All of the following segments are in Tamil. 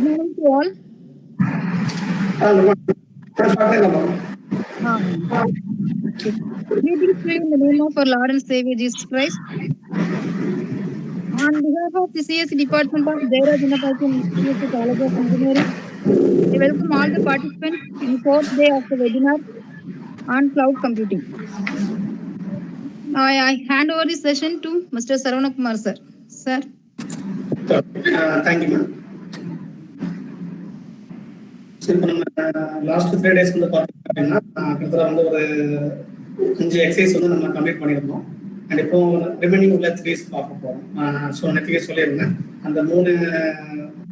Good morning to all. Okay. Greetings to you in the name of our Lord and Savior Jesus Christ. On behalf of the CSE Department of Dera Janapati CSE College of Engineering, I welcome all the participants in the fourth day of the webinar on cloud computing. Now I hand over the session to Mr. Saravana Kumar sir. Sir. Thank you, ma'am. So, last 3 days வந்து பார்த்தீங்கன்னா கிட்டத்தட்ட வந்து ஒரு 5 எக்ஸசைஸ் வந்து நம்ம கம்ப்ளீட் பண்ணியிருந்தோம். அண்ட் இப்போ ரிமைனிங் உள்ள 3 பார்க்க போகிறோம். ஸோ நேற்றுக்கே சொல்லியிருந்தேன் அந்த 3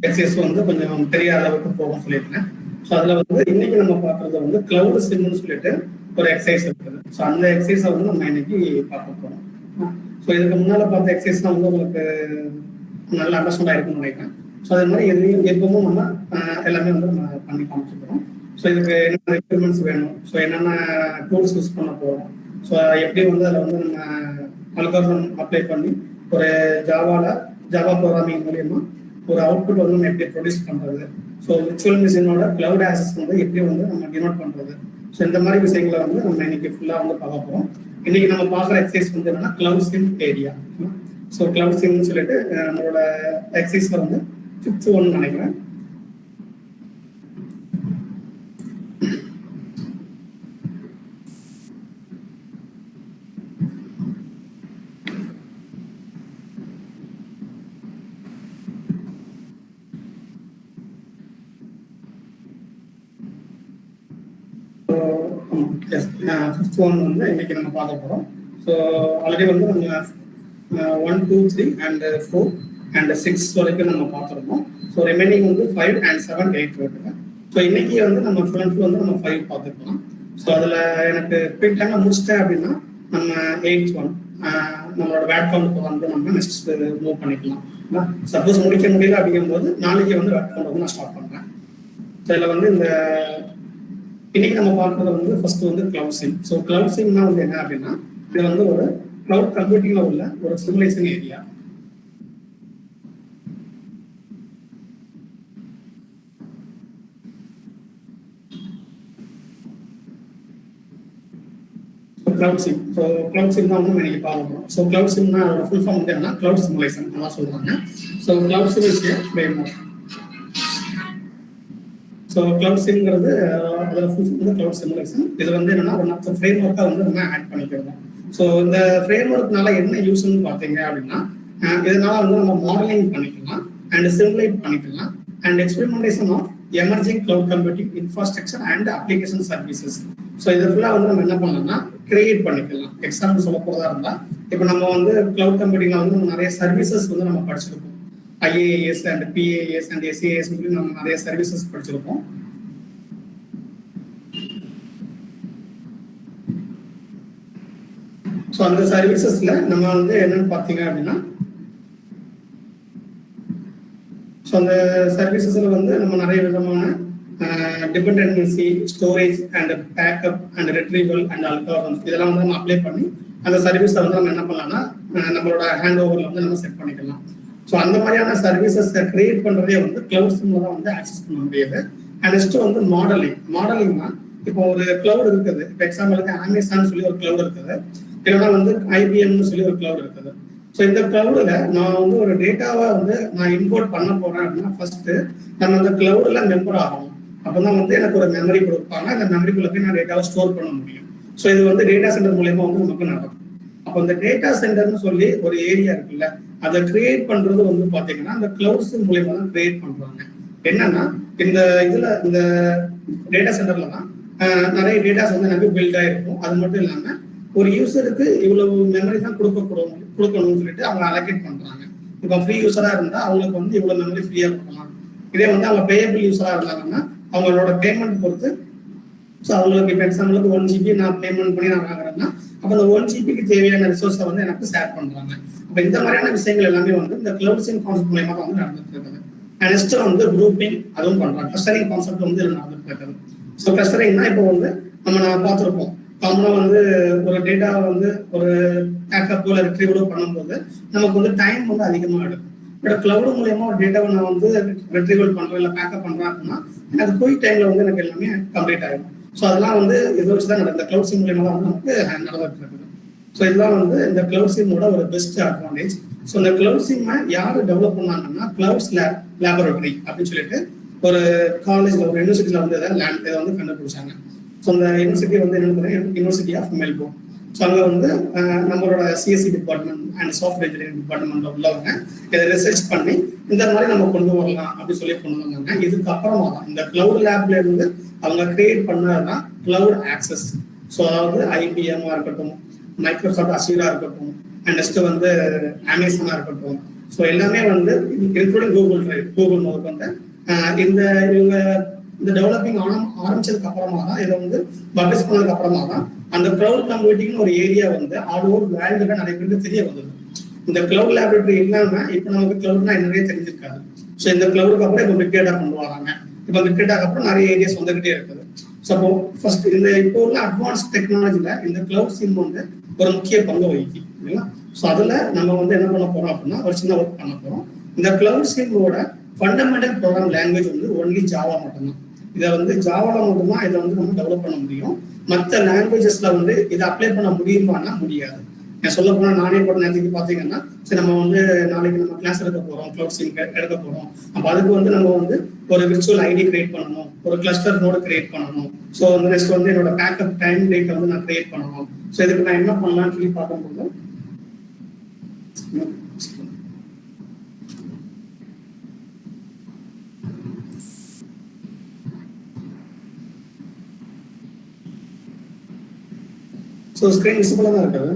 எக்ஸசைஸ் வந்து கொஞ்சம் பெரிய அளவுக்கு போகும் சொல்லியிருந்தேன். ஸோ அதில் வந்து இன்னைக்கு நம்ம பார்க்குறது வந்து கிளவுட் சிம்னு சொல்லிட்டு ஒரு எக்ஸசைஸ் இருக்குது. ஸோ அந்த எக்ஸசைஸை வந்து நம்ம இன்னைக்கு பார்க்க போகிறோம். ஸோ இதுக்கு முன்னால் பார்த்த எக்ஸசைஸ்லாம் வந்து உங்களுக்கு நல்ல அண்டர்ஸ்டாண்ட் ஆயிருக்கும்னு நினைக்கிறேன். ஸோ அது மாதிரி எதுலையும் எப்பவும் நம்ம எல்லாமே வந்து நம்ம பண்ணி காமிச்சிக்கிறோம். ஸோ இதுக்கு என்னென்ன ரெக்யூர்மெண்ட்ஸ் வேணும், ஸோ என்னென்ன டூல்ஸ் யூஸ் பண்ண போகிறோம், ஸோ எப்படி வந்து அதில் வந்து நம்ம அல்காரிதம் அப்ளை பண்ணி ஒரு ஜாவா ப்ரோக்ராமிங் மூலியமா ஒரு அவுட்புட் வந்து நம்ம எப்படி ப்ரொடியூஸ் பண்ணுறது, ஸோ விர்ச்சுவல் மிஷினோட கிளவுட் ஆக்சஸ் வந்து எப்படி வந்து நம்ம டினோட் பண்ணுறது, ஸோ இந்த மாதிரி விஷயங்களை வந்து நம்ம இன்னைக்கு ஃபுல்லாக வந்து பார்க்க போகிறோம். இன்னைக்கு நம்ம பார்க்குற எக்ஸசைஸ் வந்து என்னன்னா cloud sim area. So cloud சிம்னு சொல்லிட்டு நம்மளோட எக்ஸசைஸ்ல வந்து 5th ஒன் நினைக்கிறேன். ஃபிஃப்த் ஒன் வந்து இன்னைக்கு நம்ம பார்க்க போகிறோம். ஸோ ஆல்ரெடி வந்து நம்ம 1, 2, 3 and 4 and 6 வரைக்கும் நம்ம பார்த்துருக்கோம். ஸோ ரிமைனிங் வந்து 5 and 7, 8 இருக்குங்க. ஸோ இன்னைக்கு வந்து நம்ம ஃபுல் அண்ட் ஃபுல் வந்து நம்ம 5 பார்த்துக்கலாம். ஸோ அதில் எனக்கு குயிக்காக முடிச்சிட்டேன் அப்படின்னா நம்ம 8th ஒன் நம்மளோட வேட் கவுண்ட் வந்து நம்ம நெக்ஸ்ட் மூவ் பண்ணிக்கலாம். சப்போஸ் முடிக்க முடியல அப்படிங்கும்போது நாளைக்கு வந்து வேட் கவுண்ட் வந்து நான் ஸ்டார்ட் பண்ணுறேன். ஸோ இதில் வந்து இந்த இன்னைக்கு நம்ம பார்க்கறது வந்து ஃபர்ஸ்ட் வந்து கிளவுட் சிம். ஸோ கிளவுட் சிம்னா வந்து என்ன அப்படின்னா இது வந்து ஒரு கிளவுட் கம்ப்யூட்டிங்ல உள்ள ஒரு simulation area. Cloud sim. So cloud sim தான் வந்து இன்னைக்கு பார்க்கணும். ஸோ கிளவுட் சிம்னா அதோட ஃபுல் ஃபார்ம் வந்து என்னன்னா கிளவுட் சிமுலேஷன் அதான் சொல்றாங்க. So cloud sim is framework. So cloud சிம்ங்கிறது அதோட ஃபுல் ஃபார்ம் வந்து கிளவுட் சிமுலேஷன். இது வந்து என்னன்னா ஒன் ஆஃப் த ஃப்ரேம்வொர்க்கா வந்து நம்ம ஆட் பண்ணிக்கிறோம். ஸோ இந்த ஃப்ரேம்வொர்க்னால என்ன யூஸ்ன்னு பார்த்தீங்க அப்படின்னா இதனால வந்து நம்ம மாடலிங் பண்ணிக்கலாம் அண்ட் சிமுலேட் பண்ணிக்கலாம் and experimentation of emerging cloud computing infrastructure and application services. So இது ஃபுல்லாக வந்து நம்ம என்ன பண்ணலாம்னா கிரியேட் பண்ணிக்கலாம். எக்ஸாம்பிள் சொல்ல போகிறதா இருந்தால் இப்போ நம்ம வந்து கிளவுட் கம்ப்யூட்டிங்ல வந்து நம்ம நிறைய சர்வீசஸ் வந்து நம்ம படிச்சிருக்கோம். IAAS and PAAS and SAS நம்ம நிறைய சர்வீசஸ் படிச்சிருக்கோம். ஸோ அந்த சர்வீசஸ்ல நம்ம வந்து என்னன்னு பார்த்தீங்க அப்படின்னா ஸோ அந்த சர்வீசஸ்ல வந்து நம்ம நிறைய விதமான dependency, storage and backup and retrieval and algorithms இதெல்லாம் வந்து நம்ம அப்ளை பண்ணி அந்த சர்வீஸை வந்து நம்ம என்ன பண்ணலாம்னா நம்மளோட ஹேண்ட் ஓவர்ல வந்து நம்ம செட் பண்ணிக்கலாம். ஸோ அந்த மாதிரியான சர்வீசஸ் கிரியேட் பண்றதே வந்து கிளவுட் சிம்ல தான் வந்து ஆக்சஸ் பண்ண முடியாது. அண்ட் நெக்ஸ்ட் வந்து மாடலிங்னா இப்போ ஒரு கிளவுட் இருக்குது. இப்போ எக்ஸாம்பிளுக்கு அமேசான் சொல்லி ஒரு கிளவுட் இருக்குது, இல்லைன்னா வந்து IBMன்னு சொல்லி ஒரு கிளவுட் இருக்குது. ஸோ இந்த கிளவுட்ல நான் வந்து ஒரு டேட்டாவை வந்து நான் இம்போர்ட் பண்ண போறேன் அப்படின்னா ஃபர்ஸ்ட் நம்ம அந்த கிளவுட்ல மெம்பர் ஆகணும். அப்பதான் வந்து எனக்கு ஒரு மெமரி கொடுப்பாங்க. அந்த மெமரிக்குள்ள போய் நான் டேட்டாவை ஸ்டோர் பண்ண முடியும். ஸோ இது வந்து டேட்டா சென்டர் மூலயமா வந்து நமக்கு நடக்கும். அப்போ இந்த டேட்டா சென்டர்னு சொல்லி ஒரு ஏரியா இருக்குல்ல, அதை கிரியேட் பண்றது வந்து பாத்தீங்கன்னா அந்த கிளவுட்ஸ் மூலயமா தான் கிரியேட் பண்றாங்க. என்னன்னா இந்த டேட்டா சென்டர்ல தான் நிறைய டேட்டாஸ் வந்து எனக்கு பில்ட் ஆயிருக்கும். அது மட்டும் இல்லாம ஒரு யூசருக்கு இவ்வளவு மெமரி தான் கொடுக்கணும்னு சொல்லிட்டு அவங்க அலோகேட் பண்றாங்க. இப்போ ஃப்ரீ யூசரா இருந்தா அவங்களுக்கு வந்து இவ்வளவு மெமரி ஃப்ரீயா கொடுக்கலாம். இதே வந்து அவங்க பேயபிள் யூசரா இருந்தாங்கன்னா அவங்களோட பேமெண்ட் பொறுத்து ஸோ அவங்களுக்கு இப்போ எக்ஸாம்பிளுக்கு 1 GB நான் பேமெண்ட் பண்ணி நான் வாங்குறேன்னா அப்போ அந்த 1 GBக்கு தேவையான ரிசோர்ஸை வந்து எனக்கு ஷேர் பண்றாங்க. அப்போ இந்த மாதிரியான விஷயங்கள் எல்லாமே வந்து இந்த கிளவுட் சிம் கான்செப்ட் மூலமா தான் வந்து நடந்துட்டு இருக்குது. நெக்ஸ்ட் வந்து குரூப்பிங் அதுவும் பண்றாங்க. கிளஸ்டரிங் கான்செப்ட் வந்து நடந்துட்டு இருக்குது. ஸோ கிளஸ்டரிங்னா இப்போ வந்து நான் பார்த்துருப்போம் காமனாக வந்து ஒரு டேட்டாவை வந்து ஒரு பேக்கப் இல்லை ரிட்ரீவலோ பண்ணும்போது நமக்கு வந்து டைம் வந்து அதிகமாக எடுக்கும். பட் கிளவுட் மூலயமா ஒரு டேட்டாவை நான் வந்து ரெட்ரீவல் பண்றேன் இல்லை பேக்கப் பண்றேன் அப்படின்னா எனக்கு குயிக் டைம்ல வந்து எனக்கு எல்லாமே கம்ப்ளீட் ஆகும். ஸோ அதெல்லாம் வந்து இதை வச்சு தான் இந்த கிளவுட் சிம் மூலயமா தான் வந்து நமக்கு நடந்துட்டு இருக்குது. ஸோ இதெல்லாம் வந்து இந்த கிளவுட் சிம்மோட ஒரு பெஸ்ட் அட்வான்டேஜ். ஸோ இந்த கிளவுட் சிம்மை யார் டெவலப் பண்ணாங்கன்னா கிளவுட்ஸ் லேபரேட்டரி அப்படின்னு சொல்லிட்டு ஒரு காலேஜ்ல ஒரு யூனிவர்சிட்டியில வந்து இதை வந்து கண்டுபிடிச்சாங்க. ஸோ அந்த யூனிவர்சிட்டி வந்து என்னன்னு யூனிவர்சிட்டி ஆஃப் மெல்போர்ன். ஸோ அங்கே வந்து நம்மளோட CSC department and software engineering டிபார்ட்மெண்ட்ல உள்ளவங்க இதை ரிசர்ச் பண்ணி இந்த மாதிரி நம்ம கொண்டு வரலாம் அப்படின்னு சொல்லி கொண்டு வந்தாங்க. இதுக்கு அப்புறமா தான் இந்த கிளவுட் லேப்ல இருந்து அவங்க கிரியேட் பண்ணதான் கிளவுட் ஆக்சஸ். ஸோ அதாவது ஐபிஎம் இருக்கட்டும், மைக்ரோசாஃப்ட் அசூரா இருக்கட்டும், அண்ட் நெக்ஸ்ட் வந்து அமேசானா இருக்கட்டும். ஸோ எல்லாமே வந்து இன்க்ளூடிங் கூகுள் டிரைவ், கூகுள் முதல் வந்து இந்த இவங்க இந்த டெவலப்பிங் ஆரம்பிச்சதுக்கு அப்புறமா தான் இதை வந்து பப்ளிஷ் பண்ணதுக்கு அப்புறமா தான் அந்த கிளவுட் கம்ப்யூட்டிங்னு ஒரு ஏரியா வந்து ஆல் ஓவர் வேர்ல்டுல நிறைய பேருக்கு தெரிய வந்தது. இந்த கிளவுட் லேபரேட்டரி இல்லாம இப்ப நமக்கு கிளவுட்னா என்னன்னே தெரிஞ்சிருக்காது. ஸோ இந்த கிளவுடுக்கு அப்புறம் இப்போ பிக் டேட்டா கொண்டு வராங்க. இப்போ பிக் டேட்டாக்கு அப்புறம் நிறைய ஏரியாஸ் வந்துகிட்டே இருக்குது. ஸோ ஃபர்ஸ்ட் இந்த இப்போ உள்ள அட்வான்ஸ் டெக்னாலஜில இந்த கிளவுட் சிம் வந்து ஒரு முக்கிய பங்கு வகிக்கும் இல்லைங்களா. ஸோ அதுல நம்ம வந்து என்ன பண்ண போறோம் அப்படின்னா ஒரு சின்ன ஒர்க் பண்ண போறோம். இந்த கிளவுட் சிம்மோட ஃபண்டமெண்டல் ப்ரோக்ராம் லாங்குவேஜ் வந்து ஒன்லி ஜாவா மட்டும்தான். இதை வந்து ஜாவால மட்டும்தான் இதை வந்து நம்ம டெவலப் பண்ண முடியும். மற்ற லாங்குவேஜஸ்ல வந்து இதை அப்ளை பண்ண முடியுமான்னா முடியாது. நான் சொல்ல போனா நானே கூட நேரத்துக்கு பாத்தீங்கன்னா சரி நம்ம வந்து நாளைக்கு நம்ம கிளாஸ் எடுக்க போறோம், கிளவுட் சிம் எடுக்க போறோம். அப்ப அதுக்கு வந்து நம்ம வந்து ஒரு விர்ச்சுவல் ஐடி கிரியேட் பண்ணணும், ஒரு கிளஸ்டர் நோடு கிரியேட் பண்ணணும். ஸோ வந்து நெக்ஸ்ட் வந்து என்னோட பேக்கப் டைம் டேட் வந்து நான் கிரியேட் பண்ணணும். ஸோ இதுக்கு நான் என்ன பண்ணலாம்னு சொல்லி பார்க்கும்போது ஸோ ஸ்கிரீன் விசிபிளா தான் இருக்குது.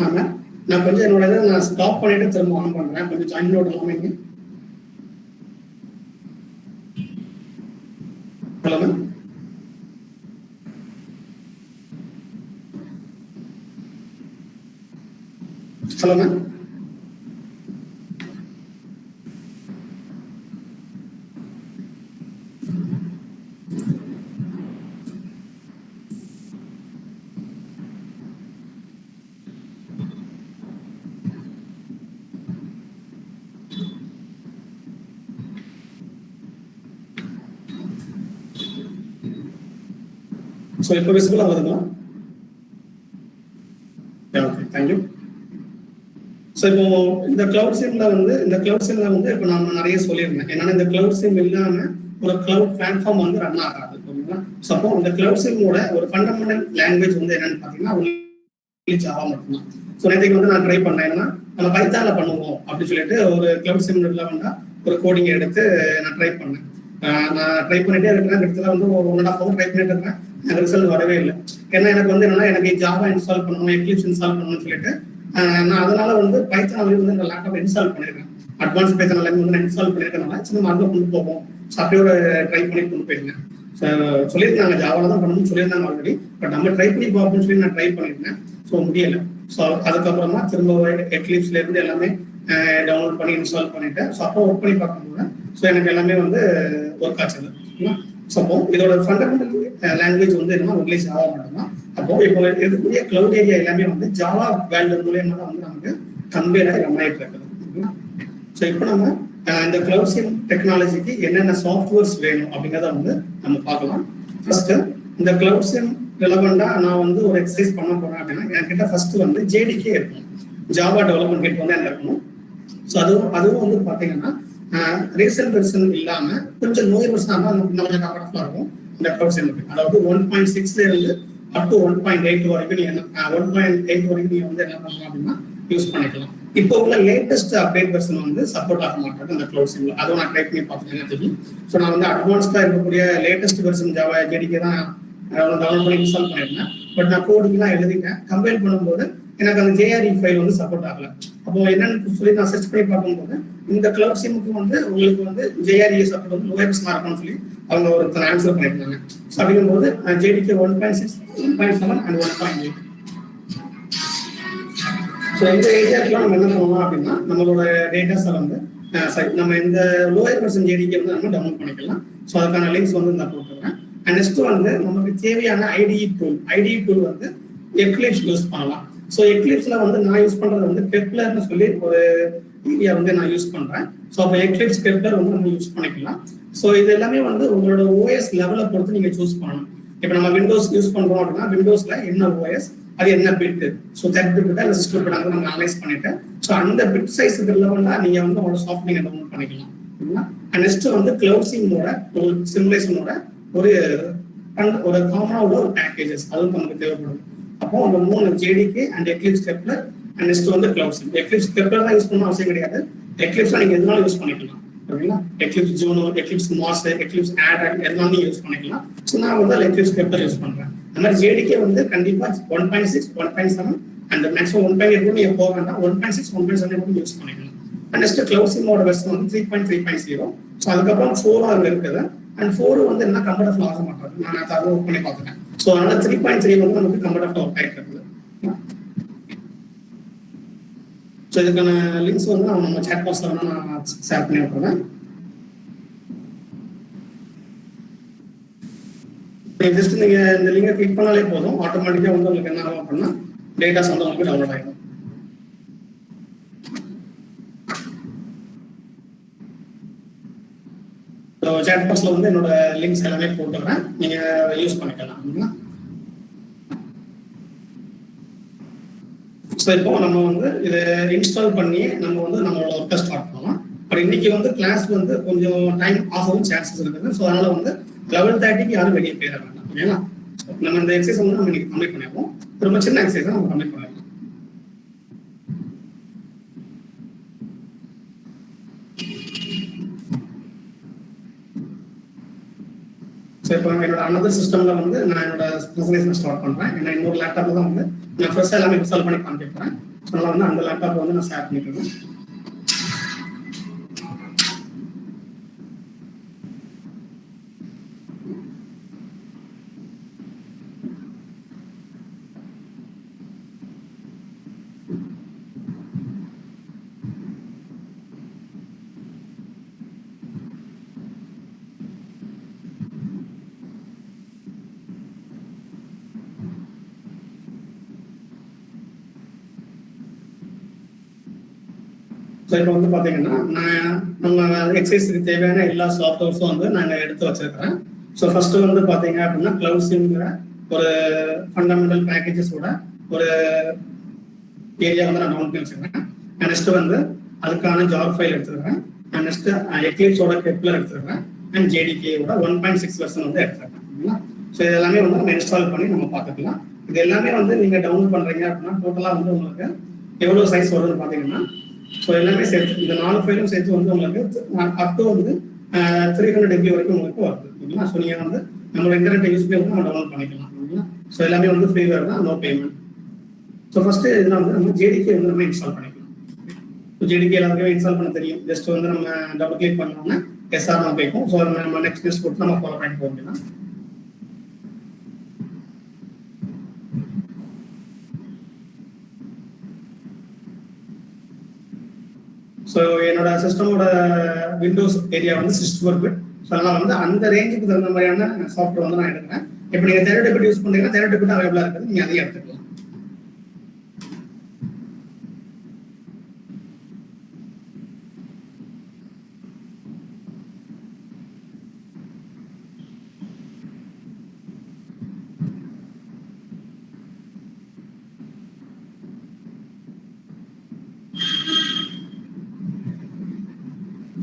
ஆமா, நான் கொஞ்சம் என்னோட இதை நான் ஸ்டாப் பண்ணிட்டு திரும்ப ஆன் பண்றேன். கொஞ்சம் ஜாயின் நோட் எல்லாமே. Hello ma'am, hello ma'am. So இப்போ விசிபிளா வருதுங்களா? Okay, thank you. ஸோ இப்போ இந்த கிளவுட் சிம்ல வந்து இப்போ நம்ம நிறைய சொல்லியிருந்தேன். ஏன்னா இந்த கிளவுட் சிம் இல்லாம ஒரு கிளவுட் பிளாட்ஃபார்ம் வந்து ரன் ஆகாது. ஓகேங்களா. ஸோ அப்போ இந்த கிளவுட் சிம்மோட ஒரு ஃபண்டமெண்டல் லாங்குவேஜ் வந்து என்னன்னு பார்த்தீங்கன்னா ஜாவா மட்டும்தான். ஸோ நேற்றுக்கு வந்து நான் ட்ரை பண்ணேன். ஏன்னா நம்ம பைத்தான்ல பண்ணுவோம் அப்படின்னு சொல்லிட்டு ஒரு கிளவுட் சிம் வேண்டாம் ஒரு கோடிங் எடுத்து நான் ட்ரை பண்ணேன். நான் ட்ரை பண்ணிட்டே இருக்கிறேன். இடத்துல வந்து ஒரு 1.5 hour ட்ரை பண்ணிட்டு இருக்கேன். எனக்கு ரிசல்ட் வரவே இல்லை. ஏன்னா எனக்கு வந்து என்னன்னா எனக்கு ஜாவா இன்ஸ்டால் பண்ணணும், எக்லிப்ஸ் இன்ஸ்டால் பண்ணணும்னு சொல்லிட்டு நான் அதனால வந்து பைத்தான் வந்து இந்த லேப்டாப் இன்ஸ்டால் பண்ணிருக்கேன். அட்வான்ஸ் பைத்தான் எல்லாமே வந்து நான் இன்ஸ்டால் பண்ணிருக்கனால சின்ன மார்க்கில் கொண்டு போவோம். ஸோ அப்படியே ஒரு ட்ரை பண்ணி கொண்டு போயிருந்தேன். சொல்லியிருந்தாங்க ஜாவால தான் பண்ணணும்னு சொல்லியிருந்தாங்க ஆல்ரெடி. பட் நம்ம ட்ரை பண்ணி பார்ப்போம்னு சொல்லி நான் ட்ரை பண்ணியிருந்தேன். ஸோ முடியலை. ஸோ அதுக்கப்புறமா திரும்ப எக்லிப்ஸ்ல இருந்து எல்லாமே டவுன்லோட் பண்ணி இன்ஸ்டால் பண்ணிட்டேன். ஸோ அப்போ ஒர்க் பண்ணி பார்க்கும்போது ஸோ எனக்கு எல்லாமே வந்து ஒர்க் ஆச்சுது. ஸோ அப்போ இதோட ஃபண்டமெண்டல் லாங்குவேஜ் வந்து என்னன்னா ஒன்லி ஜாவா மட்டும்தான். அப்போ இப்போ இருக்கக்கூடிய கிளவுட் ஏரியா எல்லாமே வந்து ஜாவா வேல்யூ மூலியமா தான் வந்து நமக்கு கம்பேராக ரன் ஆகிட்டு இருக்குது. ஸோ இப்போ நம்ம இந்த கிளவுட் சிம் டெக்னாலஜிக்கு என்னென்ன சாஃப்ட்வேர்ஸ் வேணும் அப்படிங்கிறத வந்து நம்ம பார்க்கலாம். ஃபர்ஸ்ட் இந்த கிளவுட் சிம் ரிலவெண்டா நான் வந்து ஒரு எக்ஸசைஸ் பண்ண போறேன் அப்படின்னா என்கிட்ட ஃபர்ஸ்ட் வந்து ஜேடிகே இருக்கும், ஜாவா டெவலப்மெண்ட் கிட் வந்து என்ன இருக்கணும். ஸோ அதுவும் வந்து பார்த்தீங்கன்னா ரீசெண்ட் வெர்ஷன் இல்லாம கொஞ்சம் நோய் வெர்ஷன் தான் கொஞ்சம் கம்ஃபர்டபுளா இருக்கும் இந்த கிளவுட் சிம். அதாவது 1.6ல இருந்து அப் டு 1.8 வரைக்கும் நீங்க 1.8 வரைக்கும் நீங்க வந்து என்ன பண்ணலாம் அப்படின்னா யூஸ் பண்ணிக்கலாம். இப்போ உள்ள லேட்டஸ்ட் அப்டேட் வெர்ஷன் வந்து சப்போர்ட் ஆக மாட்டாங்க இந்த கிளவுட் சிம்ல. அதுவும் நான் ட்ரை பண்ணி பார்த்துட்டேன் தெரியும். ஸோ நான் வந்து அட்வான்ஸ்டா இருக்கக்கூடிய லேட்டஸ்ட் வெர்ஷன் ஜாவா ஜேடிகே தான் டவுன்லோட் பண்ணி இன்ஸ்டால் பண்ணியிருந்தேன். பட் நான் கோடிங்லாம் எழுதிட்டேன். கம்பைல் பண்ணும்போது எனக்கு அந்த ஜேஆர்இ ஃபைல் வந்து சப்போர்ட் ஆகல. அப்போ என்னன்னு சொல்லி நான் சர்ச் பண்ணி பார்க்கும்போது இந்த கிளவுட் சிமுக்கு வந்து உங்களுக்கு வந்து ஜேஆர்இ சப்போர்ட் வந்து லோயஸ்ட் இருக்கும்னு சொல்லி அவங்க ஒரு ஆன்சர் பண்ணியிருந்தாங்க. ஸோ அப்படிங்கும்போது ஜேடிகே 1.6, 1.7 அண்ட் 1.8. ஸோ இந்த ஏரியாக்கெல்லாம் நம்ம என்ன பண்ணலாம் அப்படின்னா நம்மளோட டேட்டாஸை வந்து நம்ம இந்த லோயர் வெர்ஷன் ஜேடிகே வந்து நம்ம டவுன்லோட் பண்ணிக்கலாம். ஸோ அதுக்கான லிங்க்ஸ் வந்து நான் போட்டுருக்கேன். அண்ட் நெக்ஸ்ட் வந்து நமக்கு தேவையான ஐடிஇ டூல் வந்து எக்லிப்ஸ் யூஸ் பண்ணலாம். ஸோ எக்லிப்ஸ்ல வந்து நான் யூஸ் பண்றது வந்து கெப்லர்னு சொல்லி ஒரு ஏரியா வந்து நான் யூஸ் பண்றேன். ஸோ அப்போ எக்லிப்ஸ் கெப்லர் வந்து நம்ம யூஸ் பண்ணிக்கலாம். ஸோ இது எல்லாமே வந்து உங்களோட ஓஎஸ் லெவலை பொறுத்து நீங்க சூஸ் பண்ணணும். இப்போ நம்ம விண்டோஸ் யூஸ் பண்றோம் அப்படின்னா விண்டோஸ்ல என்ன ஓஎஸ், அது என்ன பிட், ஸோ 30 பிட்டா இல்லை 60 பிட்டா நம்ம அனலைஸ் பண்ணிட்டு ஸோ அந்த பிட் சைஸுக்கு லெவல்ல நீங்க வந்து உங்களோட சாஃப்ட் நீங்க டவுன்லோட் பண்ணிக்கலாம். நெக்ஸ்ட் வந்து கிளவுசிங்கோட சிமுலேஷனோட ஒரு ஒரு காமனா உள்ள ஒரு பேக்கேஜஸ் அதுவும் நமக்கு தேவைப்படுது. அப்போ அந்த 3 JDK and Eclipse Kepler and next வந்து கிளவுசிங். எக்லிப்ஸ் கெப்லர் தான் யூஸ் பண்ண அவசியம் கிடையாது. எக்லிப்ஸ் நீங்க எதுனாலும் யூஸ் பண்ணிக்கலாம். ஓகேங்களா? Eclipse Juno, Eclipse Mars, Eclipse ஆட் எல்லாம் நீங்க யூஸ் பண்ணிக்கலாம். ஸோ நான் வந்து எக்லிப்ஸ் கெப்லர் யூஸ் பண்றேன். அந்த மாதிரி ஜேடிகே வந்து கண்டிப்பா 1.6, 1.7 அண்ட் மேக்ஸிமம் 1.8 நீங்க போக வேண்டாம். 1.6, 1.7 யூஸ் பண்ணிக்கலாம். அண்ட் நெக்ஸ்ட் கிளவுசிங்கோட வெர்ஷன் வந்து 3.3.0. ஸோ அதுக்கப்புறம் 4 அங்கே இருக்குது. அண்ட் 4 வந்து என்ன கம்ஃபர்டபுள் ஆக மாட்டாது. நான் அதை ஒர்க் பண்ணி பார்த்துட்டேன். ஸோ அதனால 3.3 வந்து நமக்கு கம்ஃபர்டபுள் ஒர்க் ஆகிட்டு இருக்குது. ஸோ இதுக்கான லிங்க்ஸ் வந்து நான் நம்ம சேட் பாக்ஸ்ல வேணா நான் ஷேர் பண்ணி விட்டுறேன். ஜஸ்ட் நீங்க இந்த லிங்கை கிளிக் பண்ணாலே போதும், ஆட்டோமேட்டிக்கா வந்து உங்களுக்கு என்ன ஆகும் அப்படின்னா டேட்டாஸ் வந்து உங்களுக்கு டவுன்லோட் ஆகிடும். சேட் பாக்ஸ்ல வந்து என்னோட லிங்க்ஸ் எல்லாமே போட்டுறேன், நீங்க யூஸ் பண்ணிக்கலாம். ஸோ இப்போ நம்ம வந்து இதை இன்ஸ்டால் பண்ணி நம்ம வந்து நம்மளோட ஒர்க்கை ஸ்டார்ட் பண்ணலாம். பட் இன்னைக்கு வந்து கிளாஸ் வந்து கொஞ்சம் டைம் ஆகவும் சான்சஸ் இருக்குது. ஸோ அதனால வந்து 11:30க்கு யாரும் வெளியே போயிட வேண்டாம். ஓகேங்களா? நம்ம இந்த எக்ஸசைஸ் வந்து நம்ம இன்னைக்கு கம்ப்ளீட் பண்ணிடுவோம். ரொம்ப சின்ன எக்ஸசைஸ் நம்ம கம்ப்ளீட் பண்ணிடலாம். ஸோ இப்போ என்னோட அனதர் சிஸ்டம்ல வந்து நான் என்னோட ப்ரெசன்டேஷன் ஸ்டார்ட் பண்றேன். ஏன்னா இன்னொரு லேப்டாப்ல தான் வந்து நான் ஃபர்ஸ்ட் எல்லாமே இன்ஸ்டால் பண்ணி காமிக்கிறேன். அதனால வந்து அந்த லேப்டாப் வந்து நான் ஷேர் பண்ணிக்கிறேன். ஸோ இப்போ வந்து பார்த்தீங்கன்னா நம்ம எக்ஸசைஸுக்கு தேவையான எல்லா சாஃப்ட்வேர்ஸும் வந்து நாங்கள் எடுத்து வச்சிருக்கிறேன். ஸோ ஃபர்ஸ்ட் வந்து பார்த்தீங்க அப்படின்னா கிளவுசிங்கிற ஒரு ஃபண்டமெண்டல் பேக்கேஜஸோட ஒரு ஏரியா வந்து நான் டவுன் பண்ணி வச்சிருக்கேன். நெக்ஸ்ட் வந்து அதுக்கான ஜார் ஃபைல் எடுத்துருக்கேன். நெக்ஸ்ட் எக்லிப்ஸோட கெப்லர் எடுத்துருக்கேன். அண்ட் ஜேடிகேயோட 1.6 வெர்ஷன் வந்து எடுத்துருக்கேன். ஸோ இது எல்லாமே வந்து நம்ம இன்ஸ்டால் பண்ணி நம்ம பார்த்துக்கலாம். இது எல்லாமே வந்து நீங்கள் டவுன்லோட் பண்ணுறீங்க அப்படின்னா டோட்டலாக வந்து உங்களுக்கு எவ்வளோ சைஸ் வருதுன்னு பார்த்தீங்கன்னா ஸோ எல்லாமே சேர்த்து இந்த 4 ஃபைலும் சேர்த்து வந்து உங்களுக்கு அப் டு வந்து 300 MB வரைக்கும் உங்களுக்கு வருது. ஓகேங்களா? ஸோ நீங்கள் வந்து நம்மளோட இன்டர்நெட் யூஸ் பண்ணி வந்து நம்ம டவுன்லோட் பண்ணிக்கலாம். ஓகேங்களா? ஸோ எல்லாமே வந்து ஃப்ரீவேர் தான், நோ பேமெண்ட். ஸோ ஃபர்ஸ்ட் இதில் வந்து நம்ம ஜேடிகே வந்து நம்ம இன்ஸ்டால் பண்ணிக்கலாம். ஜேடிகே எல்லாருக்குமே இன்ஸ்டால் பண்ண தெரியும். ஜஸ்ட் வந்து நம்ம டபுள் கிளிக் பண்ணோம்னா எஸ்ஆர் தான் கேட்கும். ஸோ நம்ம நெக்ஸ்ட் கொடுத்து நம்ம ஃபாலோ பண்ணிட்டு போக முடியும். ஸோ என்னோட சிஸ்டமோட விண்டோஸ் ஏரியா வந்து 64 பிட். ஸோ அதனால வந்து அந்த ரேஞ்சுக்கு தகுந்த மாதிரியான சாஃப்ட்வேர் வந்து நான் எடுக்கிறேன். இப்போ நீங்கள் 32 பிட் யூஸ் பண்ணுறீங்கன்னா 32 பிட் அவைலபிளாக இருக்குது, நீங்கள் அதையும் எடுத்துக்கலாம்.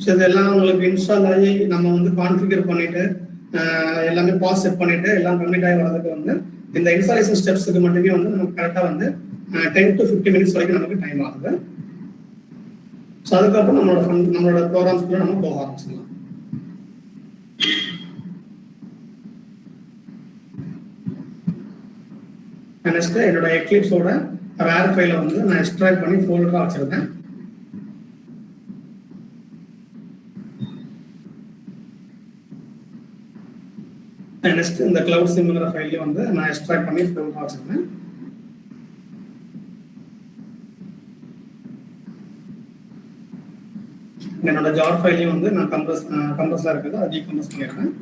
ஸோ இதெல்லாம் உங்களுக்கு இன்ஸ்டால் ஆகி நம்ம வந்து கான்ஃபிகர் பண்ணிட்டு எல்லாமே பாஸ் செட் பண்ணிட்டு எல்லாம் கம்ப்ளீட் ஆகி வரதுக்கு வந்து இந்த இன்ஸ்டாலேஷன் ஸ்டெப்ஸுக்கு மட்டுமே வந்து நமக்கு கரெக்டாக வந்து 10 to 15 மினிட்ஸ் வரைக்கும் நமக்கு டைம் ஆகுது. ஸோ அதுக்கப்புறம் நம்மளோட ப்ரோக்ராம்ஸ்க்குள்ள நம்ம போக ஆரம்பிச்சிடலாம். நெக்ஸ்ட் என்னோட எக்லிப்ஸோட வேர் ஃபைலை வந்து நான் எக்ஸ்ட்ராக்ட் பண்ணி ஃபோல்டராக வச்சிருக்கேன். நெக்ஸ்ட் இந்த கிளவுட் சிம்ங்கிற ஃபைலையும் வந்து நான் எக்ஸ்ட்ராக்ட் பண்ணி ஃபோல்டராக வச்சிருக்கேன். என்னோட ஜார் ஃபைலையும் வந்து நான் கம்ப்ரஸ்ல இருக்குது, அது டீகம்ப்ரஸ் பண்ணிடுறேன்.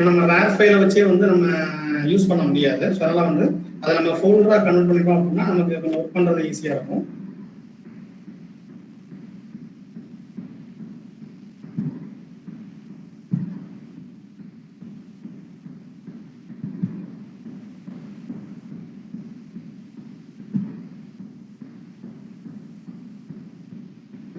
நம்ம ரேர் ஃபைலை வச்சே வந்து நம்ம யூஸ் பண்ண முடியாது. ஸோ அதெல்லாம் வந்து அதை நம்ம ஃபோல்டராக கன்வெர்ட் பண்ணிப்போம் அப்படின்னா நமக்கு கொஞ்சம் ஒர்க் பண்ணுறது ஈஸியாக இருக்கும்.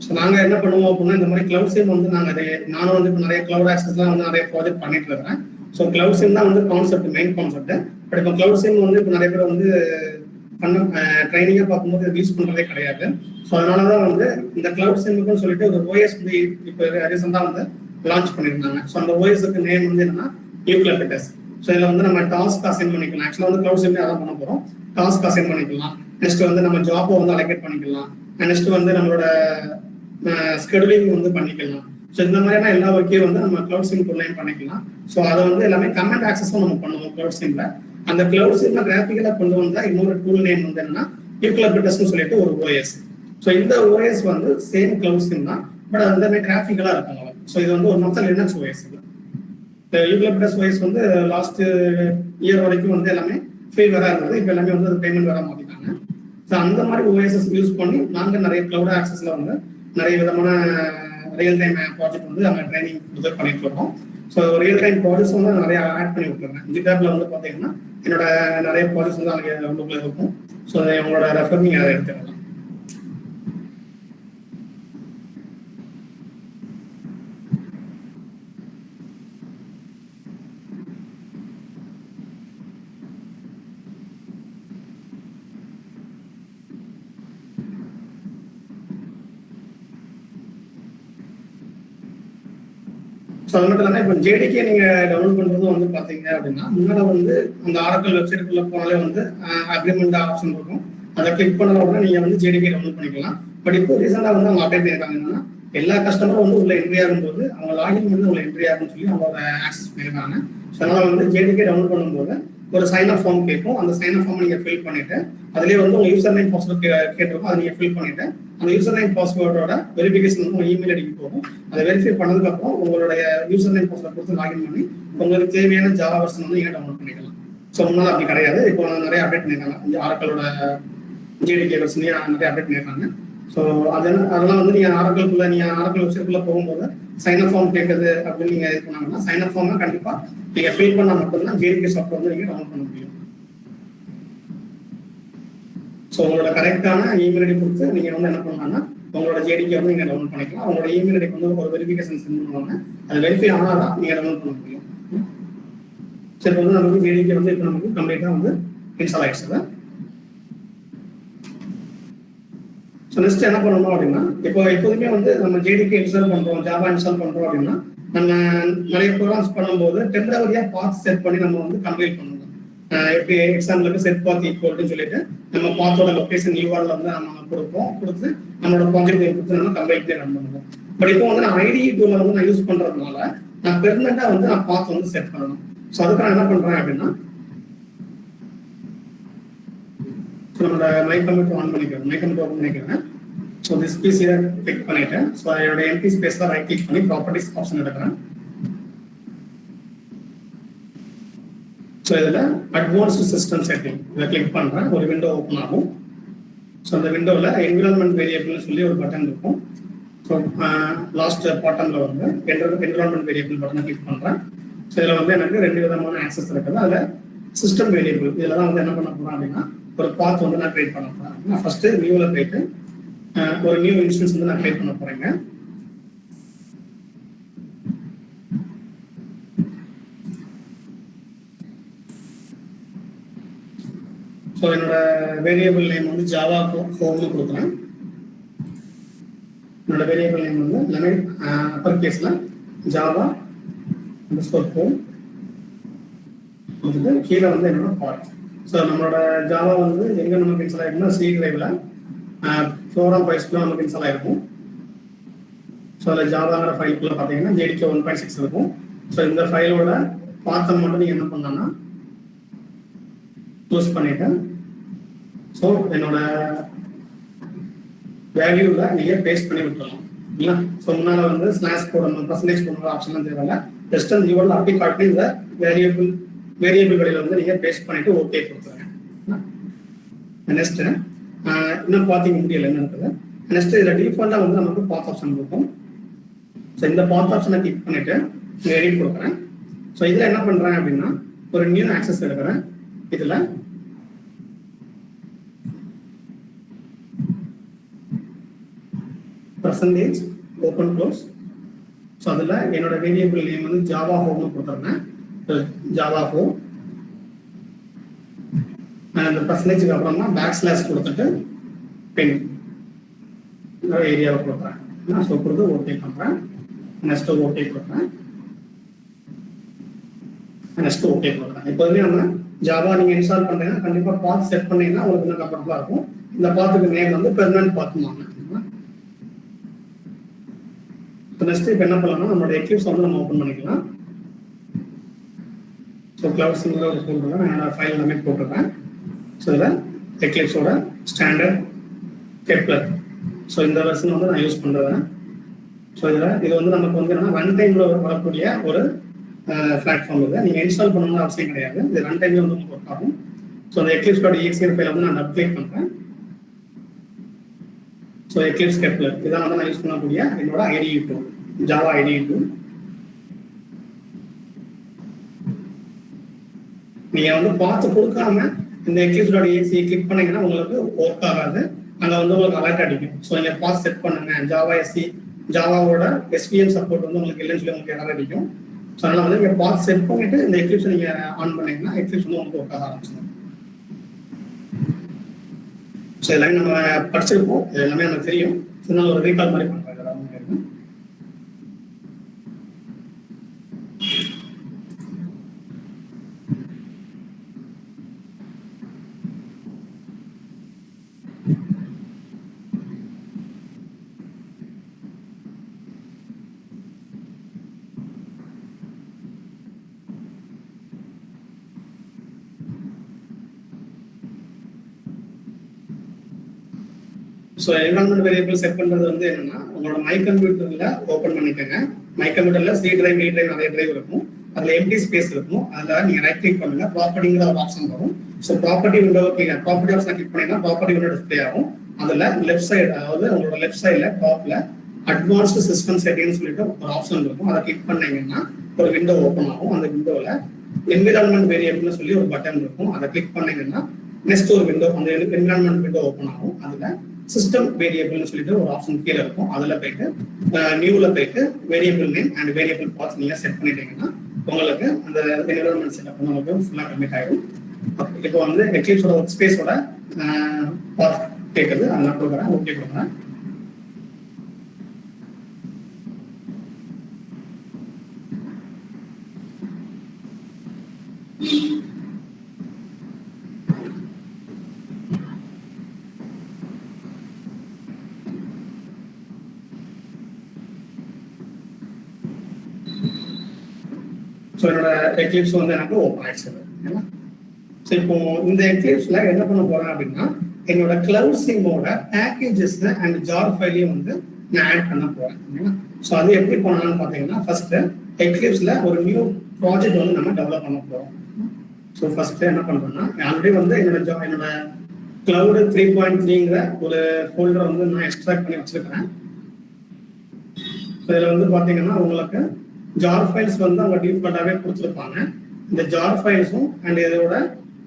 ஸோ நாங்கள் என்ன பண்ணுவோம் அப்படின்னா இந்த மாதிரி கிளவுட் சிம் வந்து நானும் வந்து இப்போ நிறைய கிளவுட் ஆக்சஸ்லாம் வந்து நிறைய ப்ராஜெக்ட் பண்ணிட்டு இருக்கேன். ஸோ கிளவுட் சிம் தான் வந்து கான்செப்ட், மெயின் கான்செப்ட். பட் இப்போ கிளவுட் சிம் வந்து இப்போ நிறைய பேர் வந்து ட்ரைனிங்காக பார்க்கும்போது யூஸ் பண்ணுறதே கிடையாது. ஸோ அதனால தான் வந்து இந்த கிளவுட் சிம்முக்குன்னு சொல்லிட்டு ஒரு ஓஎஸ் வந்து இப்போ ரீசெண்டாக வந்து லான்ச் பண்ணியிருந்தாங்க. ஸோ அந்த ஓஎஸ்க்கு நேம் வந்து என்னன்னா யூக்லிப்டஸ். ஸோ இதில் வந்து நம்ம டாஸ்க் அசைன் பண்ணிக்கலாம். ஆக்சுவலாக வந்து கிளவுட் சிம்லேயே அதான் பண்ண போகிறோம். டாஸ்க் அசைன் பண்ணிக்கலாம். நெக்ஸ்ட் வந்து நம்ம ஜாப்பை வந்து அலோகேட் பண்ணிக்கலாம். நெக்ஸ்ட் வந்து நம்மளோட ஸ்கெடியூலிங் வந்து பண்ணிக்கலாம். ஸோ இந்த மாதிரியான எல்லா ஒர்க்கையும் வந்து நம்ம கிளவுட் சிம் டூல்லையும் பண்ணிக்கலாம். ஸோ அதை வந்து எல்லாமே கமெண்ட் ஆக்சஸும் நம்ம பண்ணுவோம் கிளவுட் சிம்ல. அந்த கிளவுட் சிம்ல கிராஃபிக்கலா கொண்டு வந்தா இன்னொரு டூல் நேம் வந்து என்னன்னா யூக்லிப்டஸ்னு சொல்லிட்டு ஒரு ஓஎஸ். ஸோ இந்த ஓஎஸ் வந்து சேம் கிளவுட் சிம் தான், பட் அது வந்து கிராஃபிக்கலா இருக்கும். ஸோ இது வந்து ஒரு மொத்தம் லினக்ஸ் ஓஎஸ். இந்த யூக்லிப்டஸ் ஓஎஸ் வந்து லாஸ்ட் இயர் வரைக்கும் வந்து எல்லாமே ஃப்ரீ வேற இருந்தது. இப்போ எல்லாமே வந்து பேமெண்ட் வேற மாத்திட்டாங்க. ஸோ அந்த மாதிரி ஓஎஸ்எஸ் யூஸ் பண்ணி நாங்கள் நிறைய கிளவுட் ஆக்சஸ்ல வந்து நிறைய விதமான ரியல் டைம் ப்ராஜெக்ட் வந்து நாங்கள் ட்ரைனிங் கொடுத்து பண்ணிட்டு இருக்கோம். ஸோ ரியல் டைம் ப்ராஜெக்ட்ஸ் வந்து நிறைய ஆட் பண்ணி விட்டுருக்கேன். ஜிடாப்ல வந்து பார்த்தீங்கன்னா என்னோட நிறைய ப்ராஜெக்ட்ஸ் வந்து அங்கே உள்ளுக்குள்ள இருக்கும். ஸோ உங்களோட ரெஃபர் நீங்கள் அதை எடுத்துக்கலாம். ஸோ அது மட்டும் இல்லாமல் இப்போ ஜேடிகே நீங்கள் டவுன்லோட் பண்ணுறது வந்து பார்த்தீங்க அப்படின்னா முன்னாடி வந்து அந்த ஆரக்கல் வெப்சைட்டுக்குள்ள போனாலே வந்து அக்ரிமெண்ட் ஆப்ஷன் இருக்கும். அதை கிளிக் பண்ண உடனே நீங்கள் வந்து ஜேடிகே டவுன்லோட் பண்ணிக்கலாம். பட் இப்போ ரீசெண்டாக வந்து அவங்க அப்டேட் பண்ணியிருக்காங்க என்னன்னா எல்லா கஸ்டமரும் வந்து உள்ள என்ட்ரி ஆகும்போது அவங்க லாகின் பண்ணி உள்ள என்ட்ரி ஆகும்னு சொல்லி அவங்க ஆக்சஸ் பண்ணியிருக்காங்க. ஸோ அதனால் வந்து ஜேடிகே டவுன்லோட் பண்ணும்போது ஒரு சைன் அப் ஃபார்ம் கேட்கும். அந்த சைன் அப் ஃபார்ம் நீங்கள் ஃபில் பண்ணிட்டு அதுலேயே வந்து உங்கள் யூசர் நேம் பாஸ்வேர்ட் கேட்டிருக்கும். அதை நீங்கள் ஃபில் பண்ணிட்டு அந்த யூசர் நேம் பாஸ்வேர்டோட வெரிஃபிகேஷன் வந்து உங்கள் இமெயில் ஐடிக்கு போகும். அதை வெரிஃபை பண்ணதுக்கப்புறம் உங்களுடைய யூசர் நேம் பாஸ்வேர்ட் கொடுத்து லாகின் பண்ணி உங்களுக்கு தேவையான ஜாவா வெர்ஷன் வந்து நீங்கள் டவுன்லோட் பண்ணிக்கலாம். ஸோ முன்னால் அப்படி கிடையாது. இப்போ நிறைய அப்டேட் பண்ணியிருக்காங்க. ஆரக்கலோட ஜேடிகே வெர்ஷனையே நிறைய அப்டேட் பண்ணியிருக்காங்க. ஸோ அதெல்லாம் வந்து நீங்கள் ஆரக்கல் வெப்சைட்குள்ளே போகும்போது சைன் அப் ஃபார்ம் கேட்குது அப்படின்னு நீங்கள் இது பண்ணாங்கன்னா சைன் அப் ஃபார்ம்னா கண்டிப்பாக நீங்கள் ஃபில் பண்ணால் மட்டும்தான் ஜேடிகே சாஃப்ட்வேர் வந்து நீங்கள் டவுன்லோட் பண்ண முடியும். ஸோ உங்களோட கரெக்டான இமெயில் ஐடி கொடுத்து நீங்கள் வந்து என்ன பண்ணலாம்னா உங்களோட ஜேடிகே வந்து நீங்கள் டவுன்லோட் பண்ணிக்கலாம். உங்களோட இமெயில் ஐடிக்கு வந்து ஒரு வெரிஃபிகேஷன் சென்ட் பண்ணுவாங்க. அது வெரிஃபை ஆனால் தான் நீங்கள் டவுன்லோட் பண்ண முடியும். சரி, வந்து நமக்கு ஜேடிகே வந்து இப்போ நமக்கு கம்ப்ளீட்டாக வந்து இன்ஸ்டால் ஆகிடுச்சு. ஸோ நெக்ஸ்ட் என்ன பண்ணணும் அப்படின்னா இப்போ எப்போதுமே வந்து நம்ம ஜேடிகே இன்ஸ்டால் பண்ணுறோம், ஜாவா இன்ஸ்டால் பண்ணுறோம் அப்படின்னா நம்ம நிறைய ப்ரோக்ராம்ஸ் பண்ணும்போது டெம்பரரியாக பாத் செட் பண்ணி நம்ம வந்து கம்பைல் பண்ணணும். எப்படி எக்ஸாம்பிளுக்கு செட் பாத் ஈக்குவல்னு சொல்லிட்டு நம்ம பாத்தோட லொகேஷன் யூஆர்ல வந்து நம்ம கொடுத்து நம்மளோட ப்ராஜெக்ட் கொடுத்து நம்ம கம்பைல் பண்ணி ரன் பண்ணுவோம். பட் இப்போ வந்து நான் ஐடி டூல வந்து நான் யூஸ் பண்றதுனால நான் பெர்மனண்டா வந்து நான் பாத் வந்து செட் பண்ணணும். ஸோ அதுக்கு நான் என்ன பண்றேன் அப்படின்னா நம்மளோட மை கம்ப்யூட்டர் ஆன் பண்ணிக்கிறேன். ஸோ திஸ் பிசியை கிளிக் பண்ணிட்டேன். ஸோ என்னோட எம்பி ஸ்பேஸ்ல ரைட் கிளிக் பண்ணி ப்ராப்பர்ட்டிஸ் ஆப்ஷன் எடுக்கிறேன். ஸோ இதில் அட்வான்ஸ்டு சிஸ்டம் செட்டிங் இதை கிளிக் பண்ணுறேன். ஒரு விண்டோ ஓப்பன் ஆகும். ஸோ அந்த விண்டோவில் என்விரான்மெண்ட் வேரியபிள்னு சொல்லி ஒரு பட்டன் இருக்கும். ஸோ லாஸ்ட் பாட்டமில் வந்து என்விரான்மெண்ட் வேரியபிள் பட்டனை கிளிக் பண்ணுறேன். ஸோ இதில் வந்து எனக்கு 2 விதமான ஆக்சஸ் இருக்குது. அதில் சிஸ்டம் வேரியபிள் இதில் தான் வந்து என்ன பண்ண போகிறேன் அப்படின்னா ஒரு பாத் வந்து நான் கிரியேட் பண்ண போகிறேன். நான் ஃபர்ஸ்ட் நியூவில் போயிட்டு ஒரு நியூ இன்ஸ்டன்ஸ் வந்து நான் கிரியேட் பண்ண போறேங்க. ஸோ என்னோட வேரியபிள் நேம் வந்து ஜாவா ஹோம்னு கொடுக்குறேன். என்னோட வேரியபிள் நேம் வந்து எல்லாமே அப்பர் கேஸ்ல ஜாவா ஹோம் கொடுத்துட்டு கீழே வந்து என்னோட பார்ட். ஸோ நம்மளோட ஜாவா வந்து எங்க நமக்கு இன்ஸ்டால் ஆயிருக்குன்னா சி டிரைவ்ல ப்ரோக்ராம் ஃபைல்ஸ்க்குள்ள நமக்கு இன்ஸ்டால் ஆயிருக்கும். ஸோ அதில் ஜாவாங்கிற ஃபைலுக்குள்ள பார்த்தீங்கன்னா ஜேடிகே 1.6 இருக்கும். ஸோ இந்த ஃபைலோட பாத்தை மட்டும் நீங்கள் என்ன பண்ணலாம்னா சூஸ் பண்ணிட்டேன். ஸோ என்னோட வேல்யூவில் நீங்கள் பேஸ்ட் பண்ணி விட்டுறலாம் இல்லையா. ஸோ முன்னால் வந்து ஸ்லாஷ் போடணும், பர்சன்டேஜ் போடணும் ஆப்ஷன்லாம் தேவையில்ல. ஜஸ்ட் அந்த யூஆர்எல் அப்படி காட்டி இந்த வேரியபிள் வழியில் வந்து நீங்கள் பேஸ்ட் பண்ணிட்டு ஓகே கொடுத்துருங்க. நெக்ஸ்ட் இன்னும் பார்த்தீங்க முடியல என்னன்றது. நெக்ஸ்ட் இதில் டிஃபால்ட்டாக வந்து நமக்கு பாத் ஆப்ஷன் இருக்கும். ஸோ இந்த பாத் ஆப்ஷனை கிளிக் பண்ணிட்டு எடிட் கொடுக்குறேன். ஸோ இதில் என்ன பண்ணுறேன் அப்படின்னா ஒரு நியூ ஆக்சஸ் எடுக்கிறேன். இதில் percentage open close. ஸோ அதில் என்னோட வேரியபிள் நேம் வந்து ஜாவா ஹோம்னு கொடுத்துருந்தேன். ஜாவா ஹோம் அந்த பர்சன்டேஜுக்கு அப்புறமா பேக்ஸ்லாஷ் கொடுத்துட்டு பின் ஏரியாவை கொடுக்குறேன். ஸோ கொடுத்து ஓகே பண்ணுறேன். நெக்ஸ்ட் ஓகே கொடுக்குறேன். நெக்ஸ்ட் ஓகே கொடுக்குறேன். எப்போதுமே நம்ம ஜாவா நீங்கள் இன்ஸ்டால் பண்ணுறீங்கன்னா கண்டிப்பாக பாத் செட் பண்ணீங்கன்னா உங்களுக்கு இன்னும் கம்ஃபர்டபுளாக இருக்கும். இந்த பாத்துக்கு நேம் வந்து பெர்மனன்ட் பாத்துமாங்க. நெக்ஸ்ட் இப்போ என்ன பண்ணலாம்னா நம்மளோட எக்லிப்ஸ் வந்து நம்ம ஓப்பன் பண்ணிக்கலாம். ஸோ கிளவுட் சிங்கில் ஒரு ஃபோல்டர் நான் என்னோட ஃபைல் எல்லாமே போட்டுருக்கேன். ஸோ இதில் எக்லிப்ஸோட ஸ்டாண்டர்ட் கெப்லர். ஸோ இந்த வெர்ஷன் வந்து நான் யூஸ் பண்ணுறேன். ஸோ இது வந்து நமக்கு வந்து என்னன்னா ரன் டைமில் வரக்கூடிய ஒரு பிளாட்ஃபார்ம் இது. நீங்கள் இன்ஸ்டால் பண்ணணும்னு அவசியம் கிடையாது. இது ரன் டைமில் வந்து உங்களுக்கு ஒர்க் ஆகும். ஸோ அந்த எக்லிப்ஸோட EXE ஃபைலை வந்து நான் அப்டேட் பண்ணுறேன். ஸோ எக்லிப்ஸ் கெப்லர் இதான் வந்து நான் யூஸ் பண்ணக்கூடிய என்னோட IDE tool, Java IDE tool. நீங்கள் வந்து பார்த்து கொடுக்காம இந்த எக்லிப்ஸோட EXE கிளிக் பண்ணீங்கன்னா உங்களுக்கு ஒர்க் ஆகாது. அங்கே வந்து உங்களுக்கு அலர்ட் அடிக்கும். ஸோ நீங்கள் பார்த்து செட் பண்ணுங்க. ஜாவாவோட SVM சப்போர்ட் வந்து உங்களுக்கு இல்லைன்னு சொல்லி உங்களுக்கு எரர் அடிக்கும். ஸோ அதனால் வந்து நீங்கள் பார்த்து செட் பண்ணிட்டு இந்த எக்லிப்ஸை நீங்கள் ஆன் பண்ணீங்கன்னா எக்லிப்ஸ் வந்து உங்களுக்கு ஒர்க் ஆக ஆரம்பிச்சிடும். ஸோ எல்லாமே நம்ம படிச்சிருப்போம், எல்லாமே நமக்கு தெரியும். நான் ஒரு ரீகால் மாதிரி பண்ணுறேன். ஸோ என்விரான்மெண்ட் வேரியபிள் செட் பண்ணுறது வந்து என்னன்னா உங்களோட மை கம்ப்யூட்டரில் ஓப்பன் பண்ணிக்கோங்க. மை கம்ப்யூட்டரில் C டிரைவ், E டிரைவ் நிறைய டிரைவ் இருக்கும். அதில் எம்டி ஸ்பேஸ் இருக்கும். அதில் நீங்கள் ரைட் கிளிக் பண்ணுங்க, ப்ராப்பர்ட்டிங்கிற ஒரு ஆப்ஷன் வரும். ஸோ ப்ராப்பர்ட்டி விண்டோவை ப்ராப்பர்ட்டி ஆப்ஷன் கிளிக் பண்ணீங்கன்னா ப்ராப்பர்ட்டி விண்டோ டிஸ்பிளே ஆகும். அதில் லெஃப்ட் சைடு, அதாவது உங்களோட லெஃப்ட் சைடில் டாப்ல அட்வான்ஸ்டு சிஸ்டம் செட்டிங்னு சொல்லிட்டு ஒரு ஆப்ஷன் இருக்கும். அதை கிளிக் பண்ணீங்கன்னா ஒரு விண்டோ ஓப்பன் ஆகும். அந்த விண்டோவில் என்விரான்மெண்ட் வேரியபிள்னு சொல்லி ஒரு பட்டன் இருக்கும். அதை கிளிக் பண்ணீங்கன்னா நெக்ஸ்ட் ஒரு விண்டோ, அந்த என்விரான்மெண்ட் விண்டோ ஓப்பன் ஆகும். அதில் சிஸ்டம் வேரியபிள்னு சொல்லிட்டு ஒரு ஆப்ஷன் கீழே இருக்கும். அதில் போயிட்டு நியூல போயிட்டு வேரியபிள் நேம் அண்ட் வேரியபிள் பாத் நீங்கள் செட் பண்ணிட்டீங்கன்னா உங்களுக்கு அந்த என்விரான்மெண்ட் செட்டப் வந்து உங்களுக்கு ஃபுல்லாக கம்ப்ளீட் ஆகிடும். இப்போ வந்து எக்லிப்ஸோட ஒர்க் ஸ்பேஸோட பாத் கேட்குது. அதெல்லாம் கொடுக்குறேன், ஓகே கொடுக்குறேன். ஸோ என்னோட எக்லிப்ஸ் வந்து எனக்கு ஓப்பன் ஆயிடுச்சு. ஸோ இப்போ இந்த எக்லிப்ஸ்ல என்ன பண்ண போறேன் அப்படின்னா என்னோட கிளவுட் சிமோட பேக்கேஜஸ் அண்ட் ஜார் ஃபைலையும் வந்து நான் ஆட் பண்ண போறேன். ஸோ அது எப்படி பண்ணலாம்னு பார்த்தீங்கன்னா ஃபர்ஸ்ட் எக்லிப்ஸ்ல ஒரு நியூ ப்ராஜெக்ட் வந்து நம்ம டெவலப் பண்ண போறோம். ஸோ ஃபர்ஸ்ட் என்ன பண்றோம்னா ஆல்ரெடி வந்து என்னோட கிளவுட் 3.3ங்கிற ஒரு ஃபோல்டரை வந்து நான் எக்ஸ்ட்ராக்ட் பண்ணி வச்சிருக்கிறேன். ஸோ இதில் வந்து பார்த்தீங்கன்னா உங்களுக்கு ஜார் ஃபைல்ஸ் வந்து அவங்க டிஃபால்ட்டாகவே கொடுத்துருப்பாங்க. இந்த ஜார் ஃபைல்ஸும் அண்ட் இதோட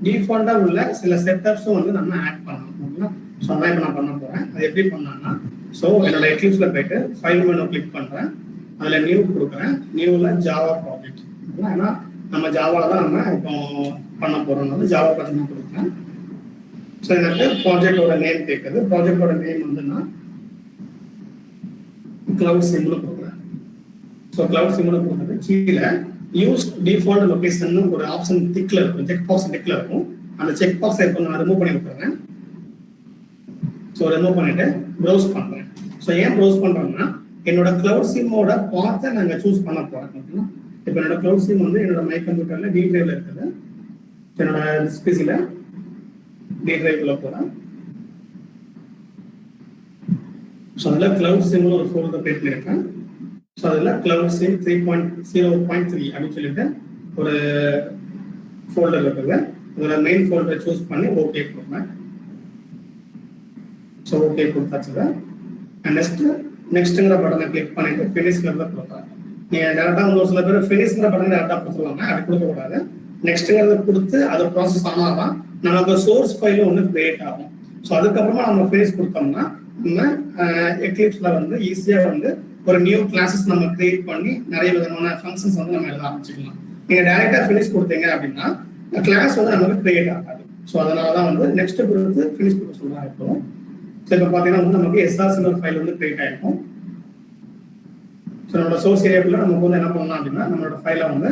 டிஃபால்ட்டாக உள்ள சில செட்டப்ஸும் வந்து நம்ம ஆட் பண்ணணும். ஸோ அதான் இப்போ நான் பண்ண போகிறேன். அது எப்படி பண்ணாங்கன்னா ஸோ என்னோட எக்லிப்ஸில் போயிட்டு ஃபைல் மெனு கிளிக் பண்ணுறேன். அதில் நியூ கொடுக்குறேன். நியூவில் ஜாவா ப்ராஜெக்ட். ஏன்னா நம்ம ஜாவாவில் தான் நம்ம இப்போ பண்ண போகிறோம். ஜாவா ப்ராஜெக்ட் கொடுக்குறேன். ஸோ எனக்கு ப்ராஜெக்டோட நேம் கேட்குது. ப்ராஜெக்டோட நேம் வந்து நான் கிளவுட் சிம்பிள் கொடுக்குறேன். ஸோ கிளவுட் சிம்பிள் கொடுத்துட்டு கீழே யூஸ் டிஃபால்ட் லொகேஷன் ஒரு ஆப்ஷன் டிக்ல இருக்கும், செக் பாக்ஸ் டிக்ல இருக்கும். அந்த செக் பாக்ஸ் இப்போ நான் ரிமூவ் பண்ணி விட்டுறேன். ஸோ ரிமூவ் பண்ணிட்டு ப்ரௌஸ் பண்ணுறேன். ஸோ ஏன் ப்ரௌஸ் பண்ணுறேன்னா என்னோட கிளவுட் சிம்மோட பார்த்தை நாங்கள் சூஸ் பண்ண போகிறோம். இப்போ என்னோட கிளவுட் சிம் வந்து என்னோட மை கம்ப்யூட்டரில் டி டிரைவ்ல இருக்குது. என்னோட ஸ்பீஸில் டி டிரைவ்ல போகிறேன். ஸோ அதில் கிளவுட் சிம்ல ஒரு ஃபோல்டர் கிரியேட் பண்ணியிருக்கேன். ஸோ அதில் கிளவுட் சிம் 3.0.3 அப்படின்னு சொல்லிட்டு ஒரு ஃபோல்டர் இருக்குது. இதில் மெயின் ஃபோல்டரை சூஸ் பண்ணி ஓகே கொடுப்பேன். ஸோ ஓகே கொடுத்தாச்சு. நெக்ஸ்ட்டுங்கிற பட்டனை கிளிக் பண்ணிட்டு ஃபினிஷ்ங்கிறத கொடுப்பேன். நீங்கள் டேரெக்டாக ஒரு சில பேர் ஃபினிஷ்ங்கிற பட்டனை டேரெக்டாக கொடுத்துருவாங்க, அப்படி கொடுக்கக்கூடாது. நெக்ஸ்ட்டுங்கிறத கொடுத்து அது ப்ராசஸ் ஆனால் தான் நமக்கு சோர்ஸ் ஃபைலும் ஒன்று கிரியேட் ஆகும். ஸோ அதுக்கப்புறமா நம்ம ஃபினிஷ் கொடுத்தோம்னா நம்ம எக்லிப்ஸில் வந்து ஈஸியாக வந்து ஒரு நியூ கிளாஸஸ் நம்ம கிரியேட் பண்ணி நிறைய விதமான ஃபங்க்ஷன்ஸ் வந்து நம்ம எழுத ஆரம்பிச்சிக்கலாம். நீங்கள் டைரெக்டாக ஃபினிஷ் கொடுத்தீங்க அப்படின்னா கிளாஸ் வந்து நமக்கு கிரியேட் ஆகாது. ஸோ அதனால தான் வந்து நெக்ஸ்ட் கொடுத்து ஃபினிஷ் கொடுக்க சொல்கிறாங்க. ஸோ இப்போ பார்த்தீங்கன்னா வந்து நமக்கு எஸ்ஆர்சிஎல் ஃபைல் வந்து கிரியேட் ஆகிருக்கும். ஸோ நம்மளோட சோர்ஸ் ஏரியாக்குள்ள நம்ம வந்து என்ன பண்ணலாம் அப்படின்னா நம்மளோட ஃபைலை வந்து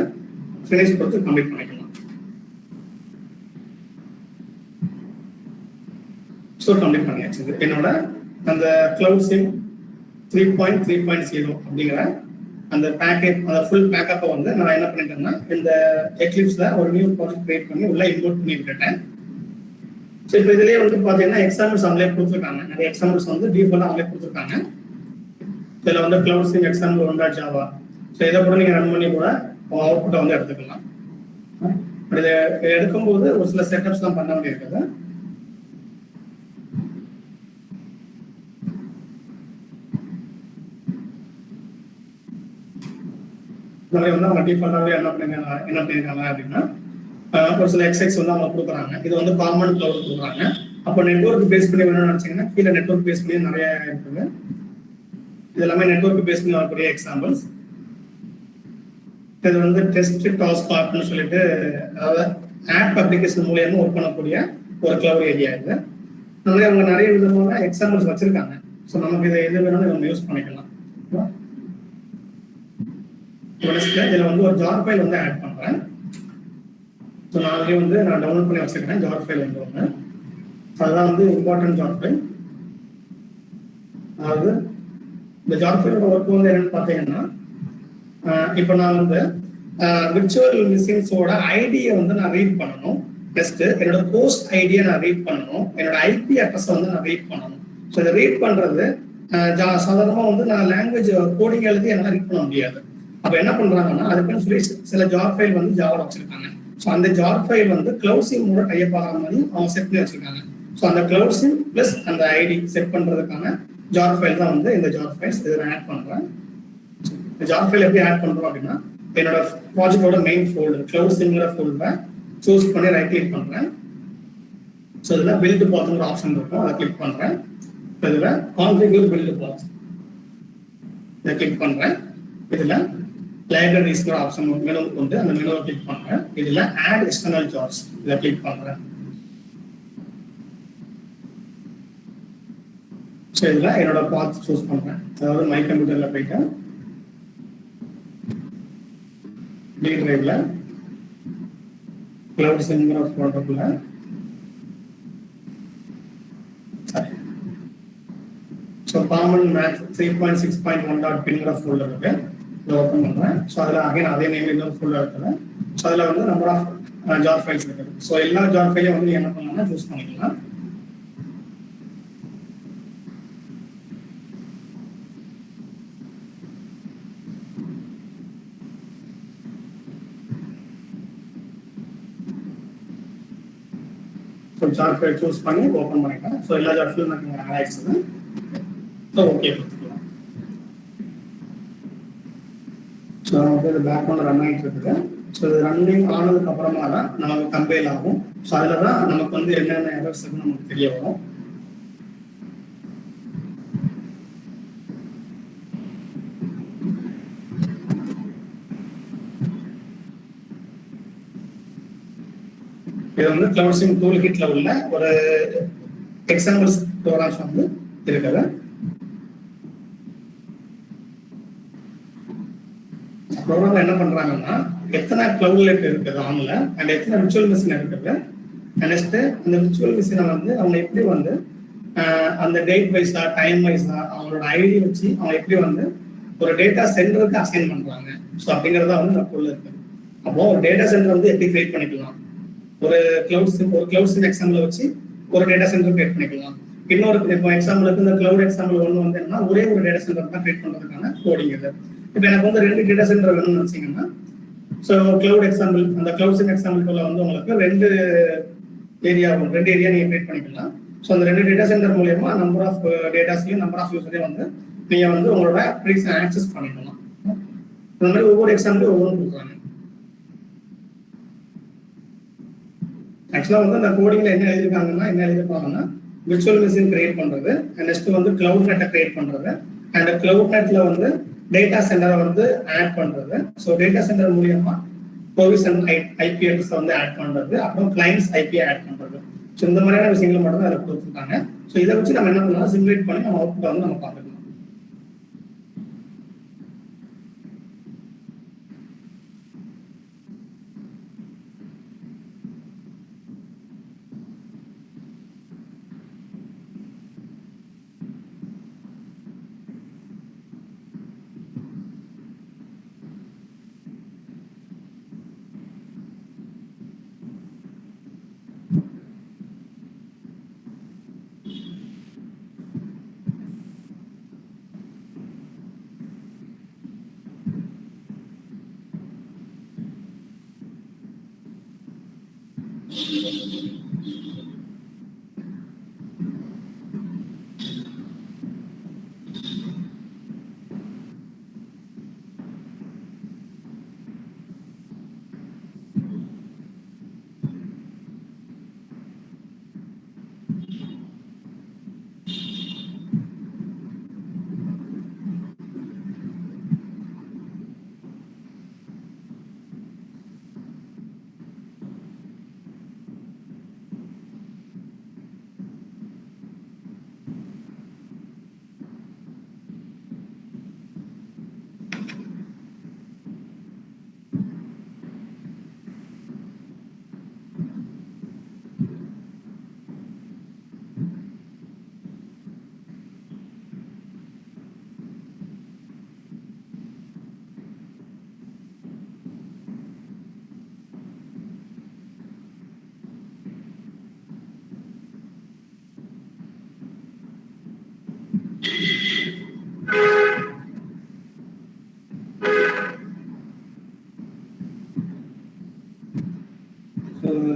ஃபினிஷ் கொடுத்து கம்ப்ளீட் பண்ணிக்கலாம். ஸோ கம்ப்ளீட் பண்ணியாச்சு. என்னோட அந்த கிளவுட் சிம் 3.3.0 அப்படிங்கிற அந்த பேக்கேஜ், அந்த ஃபுல் பேக்கப்பை வந்து நான் என்ன பண்ணிட்டேன்னா இந்த எக்லிப்ஸ்ல ஒரு நியூ ப்ராஜெக்ட் கிரியேட் பண்ணி உள்ள இம்போர்ட் பண்ணி விட்டுட்டேன். ஸோ இப்போ இதுலேயே வந்து பார்த்தீங்கன்னா எக்ஸாம்பிள்ஸ் அவங்களே கொடுத்துருக்காங்க. நிறைய எக்ஸாம்பிள்ஸ் வந்து டீஃபால்ட்டாக அவங்களே கொடுத்துருக்காங்க. இதில் வந்து cloud sim example 1.java. So இதை கூட நீங்கள் ரன் பண்ணி கூட அவுட்புட்டை வந்து எடுத்துக்கலாம். இதை எடுக்கும்போது ஒரு சில செட்டப்ஸ்லாம் பண்ண வேண்டியிருக்குது. நிறைய வந்து அவங்க டிஃபால்ட்டாகவே என்ன பண்ணியிருக்காங்க அப்படின்னா ஒரு சில எக்ஸைஸ் வந்து அவங்க கொடுக்குறாங்க. இது வந்து காமன் கிளவுட் கொடுக்குறாங்க. அப்போ நெட்வொர்க் பேஸ் பண்ணி வேணும்னு நினச்சிங்கன்னா கீழே நெட்வொர்க் பேஸ் பண்ணி நிறைய இருக்குது. இது எல்லாமே நெட்வொர்க் பேஸ் பண்ணி வரக்கூடிய எக்ஸாம்பிள்ஸ். இது வந்து டெஸ்ட் டாஸ்க் ஆப்னு சொல்லிட்டு, அதாவது ஆப் அப்ளிகேஷன் மூலியமா ஒர்க் பண்ணக்கூடிய ஒரு கிளவுட் ஏரியா இது. அதனால அவங்க நிறைய விதமான எக்ஸாம்பிள்ஸ் வச்சிருக்காங்க. ஸோ நமக்கு இதை எது வேணாலும் நம்ம யூஸ் பண்ணிக்கலாம். இதில் வந்து ஒரு ஜார் ஃபைல் வந்து ஆட் பண்ணுறேன். ஸோ நான் ஆல்ரெடி வந்து நான் டவுன்லோட் பண்ணி வச்சுருக்கேன் ஜார் ஃபைல் வந்து ஒன்று. அதுதான் வந்து இம்பார்ட்டன்ட் ஜார் ஃபைல். அதாவது இந்த ஜார் ஃபைலோட ஒர்க் வந்து என்னன்னு பார்த்தீங்கன்னா, இப்போ நான் வந்து விர்ச்சுவல் மிஷின்ஸோட ஐடியை வந்து நான் ரீட் பண்ணணும். நெக்ஸ்ட் என்னோட போஸ்ட் ஐடியை நான் ரீட் பண்ணணும். என்னோட ஐபி அட்ரஸை வந்து நான் ரீட் பண்ணணும். ஸோ இதை ரீட் பண்ணுறது சாதாரணமாக வந்து நான் லாங்குவேஜ் கோடிங் எழுதி என்னால் ரீட் பண்ண முடியாது. அப்போ என்ன பண்ணுறாங்கன்னா அதுக்குன்னு சொல்லி சில ஜார் ஃபைல் வந்து ஜாவா வச்சிருக்காங்க. ஸோ அந்த ஜார் ஃபைல் வந்து கிளவுட் சிம்மோட டைப் ஆகிற மாதிரி அவங்க செட் பண்ணி வச்சிருக்காங்க. ஸோ அந்த கிளவுட் சிம் பிளஸ் அந்த ஐடி செட் பண்ணுறதுக்கான ஜார் ஃபைல் தான் வந்து இந்த ஜார் ஃபைல்ஸ். இதை நான் ஆட் பண்ணுறேன். இந்த ஜார் ஃபைல் எப்படி ஆட் பண்ணுறோம் அப்படின்னா என்னோட ப்ராஜெக்டோட மெயின் ஃபோல்டர் கிளவுட் சிம்ங்கிற ஃபோல்டரை சூஸ் பண்ணி ரைட் கிளிக் பண்ணுறேன். ஸோ இதில் பில்டு பாத்துங்கிற ஆப்ஷன் இருக்கும், அதை கிளிக் பண்ணுறேன். இதில் கான்ஃபிகர் பில்டு பாத் இதை கிளிக் பண்ணுறேன். இதில் லைப்ரரிஸ்ங்கிற ஆப்ஷன் மெனு கொண்டு அந்த மெனுவை கிளிக் பண்ணுறேன். இதில் ஆட் எக்ஸ்டர்னல் ஜார்ஸ் இதை கிளிக் பண்ணுறேன். ஸோ இதில் என்னோட பாத் சூஸ் பண்ணுறேன். அதாவது மை கம்ப்யூட்டரில் போயிட்டு டி டிரைவ்ல கிளவுட் சிம்ங்கிற ஃபோல்டருக்குள்ள ஸோ காமன் மேத் 3.6.1.pinங்கிற ஃபோல்டர் இருக்கு. இதை ஓப்பன் பண்ணுறேன். ஸோ அதில் அகைன் அதே நேம் இன்னொரு ஃபோல்டர் இருக்குது. ஸோ அதில் வந்து நம்பர் ஆஃப் ஜார் ஃபைல்ஸ் இருக்குது. ஸோ எல்லா ஜார் ஃபைலையும் வந்து என்ன பண்ணலாம்னா சூஸ் பண்ணிக்கலாம். ஸோ ஜார் ஃபைல் சூஸ் பண்ணி ஓப்பன் பண்ணிக்கலாம். ஸோ எல்லா ஜார் ஃபைலும் எனக்கு ஆட் ஆயிடுச்சு. ஸோ ஓகே கொடுத்துக்கலாம். ஸோ நமக்கு இது பேக்ரவுண்ட் ரன் ஆகிட்டு இருக்குது. ஸோ இது ரன்னிங் ஆனதுக்கு அப்புறமா தான் நமக்கு கம்பைல் ஆகும். ஸோ அதில் தான் நமக்கு வந்து என்னென்ன எரர்ஸ் இருக்குன்னு நமக்கு தெரிய வரும். இது வந்து கிளவுட் சிம் டூல் கிட்ல உள்ள ஒரு எக்ஸாம்பிள்ஸ் ப்ரோக்ராம்ஸ் வந்து இருக்குது. ப்ரோக்ராம் என்ன பண்றாங்கன்னா எத்தனை கிளவுட்லெட் இருக்குது ஆன்ல அண்ட் எத்தனை விர்ச்சுவல் மிஷின் இருக்குது. நெக்ஸ்ட் அந்த விர்ச்சுவல் மிஷினை வந்து அவங்க எப்படி வந்து அந்த டேட் வைஸா டைம் வைஸா அவங்களோட ஐடி வச்சு அவங்க எப்படி வந்து ஒரு டேட்டா சென்டருக்கு அசைன் பண்றாங்க. ஸோ அப்படிங்கிறதா வந்து இந்த பொருள் இருக்கு. அப்போ ஒரு டேட்டா சென்டர் வந்து எப்படி கிரியேட் பண்ணிக்கலாம், ஒரு கிளவுட் சிம் எக்ஸாம்பிள் வச்சு ஒரு டேட்டா சென்டர் கிரியேட் பண்ணிக்கலாம். இன்னொரு இப்போ எக்ஸாம்பிளுக்கு இந்த கிளவுட் எக்ஸாம்பிள் ஒன்று வந்து என்னன்னா ஒரே ஒரு டேட்டா சென்டர் தான் கிரியேட் பண்ணுறதுக்கான கோடிங் இது. இப்போ எனக்கு வந்து 2 டேட்டா சென்டர் வேணும்னு நினைச்சீங்கன்னா ஸோ கிளவுட் எக்ஸாம்பிள், அந்த கிளவுட்ஸின் எக்ஸாம்பிள்குள்ள வந்து உங்களுக்கு ரெண்டு ஏரியா நீங்கள் கிரியேட் பண்ணிக்கலாம். ஸோ அந்த ரெண்டு டேட்டா சென்டர் மூலயமா நம்பர் ஆஃப் டேட்டாஸையும் நம்பர் ஆஃப் யூஸரையும் வந்து நீங்கள் வந்து உங்களோட அப்ளிகேஷன் ஆக்சஸ் பண்ணிக்கலாம். இந்த மாதிரி ஒவ்வொரு எக்ஸாம்பிளும் ஒவ்வொரு கொடுக்குறாங்க. ஆக்சுவலாக வந்து அந்த கோடிங்ல என்ன எழுதியிருப்பாங்கன்னா விர்ச்சுவல் மிஷின் கிரியேட் பண்றது, நெக்ஸ்ட் வந்து கிளவுட் நெட்டை கிரியேட் பண்றது, அண்ட் கிளவுட் நெட்ல வந்து டேட்டா சென்டரை வந்து ஆட் பண்றது. ஸோ டேட்டா சென்டர் மூலியமா ப்ரொவிஷன் ஐபி அட்ரஸ் வந்து ஆட் பண்றது, அப்புறம் கிளைண்ட்ஸ் ஐபி ஆட் பண்றது. ஸோ இந்த மாதிரியான விஷயங்கள் மட்டும் தான் அதில் கொடுத்துருக்காங்க. ஸோ இதை வச்சு நம்ம என்ன பண்ணலாம், சிமுலேட் பண்ணி நம்ம அவுட்புட் வந்து நம்ம பார்த்துக்கலாம்.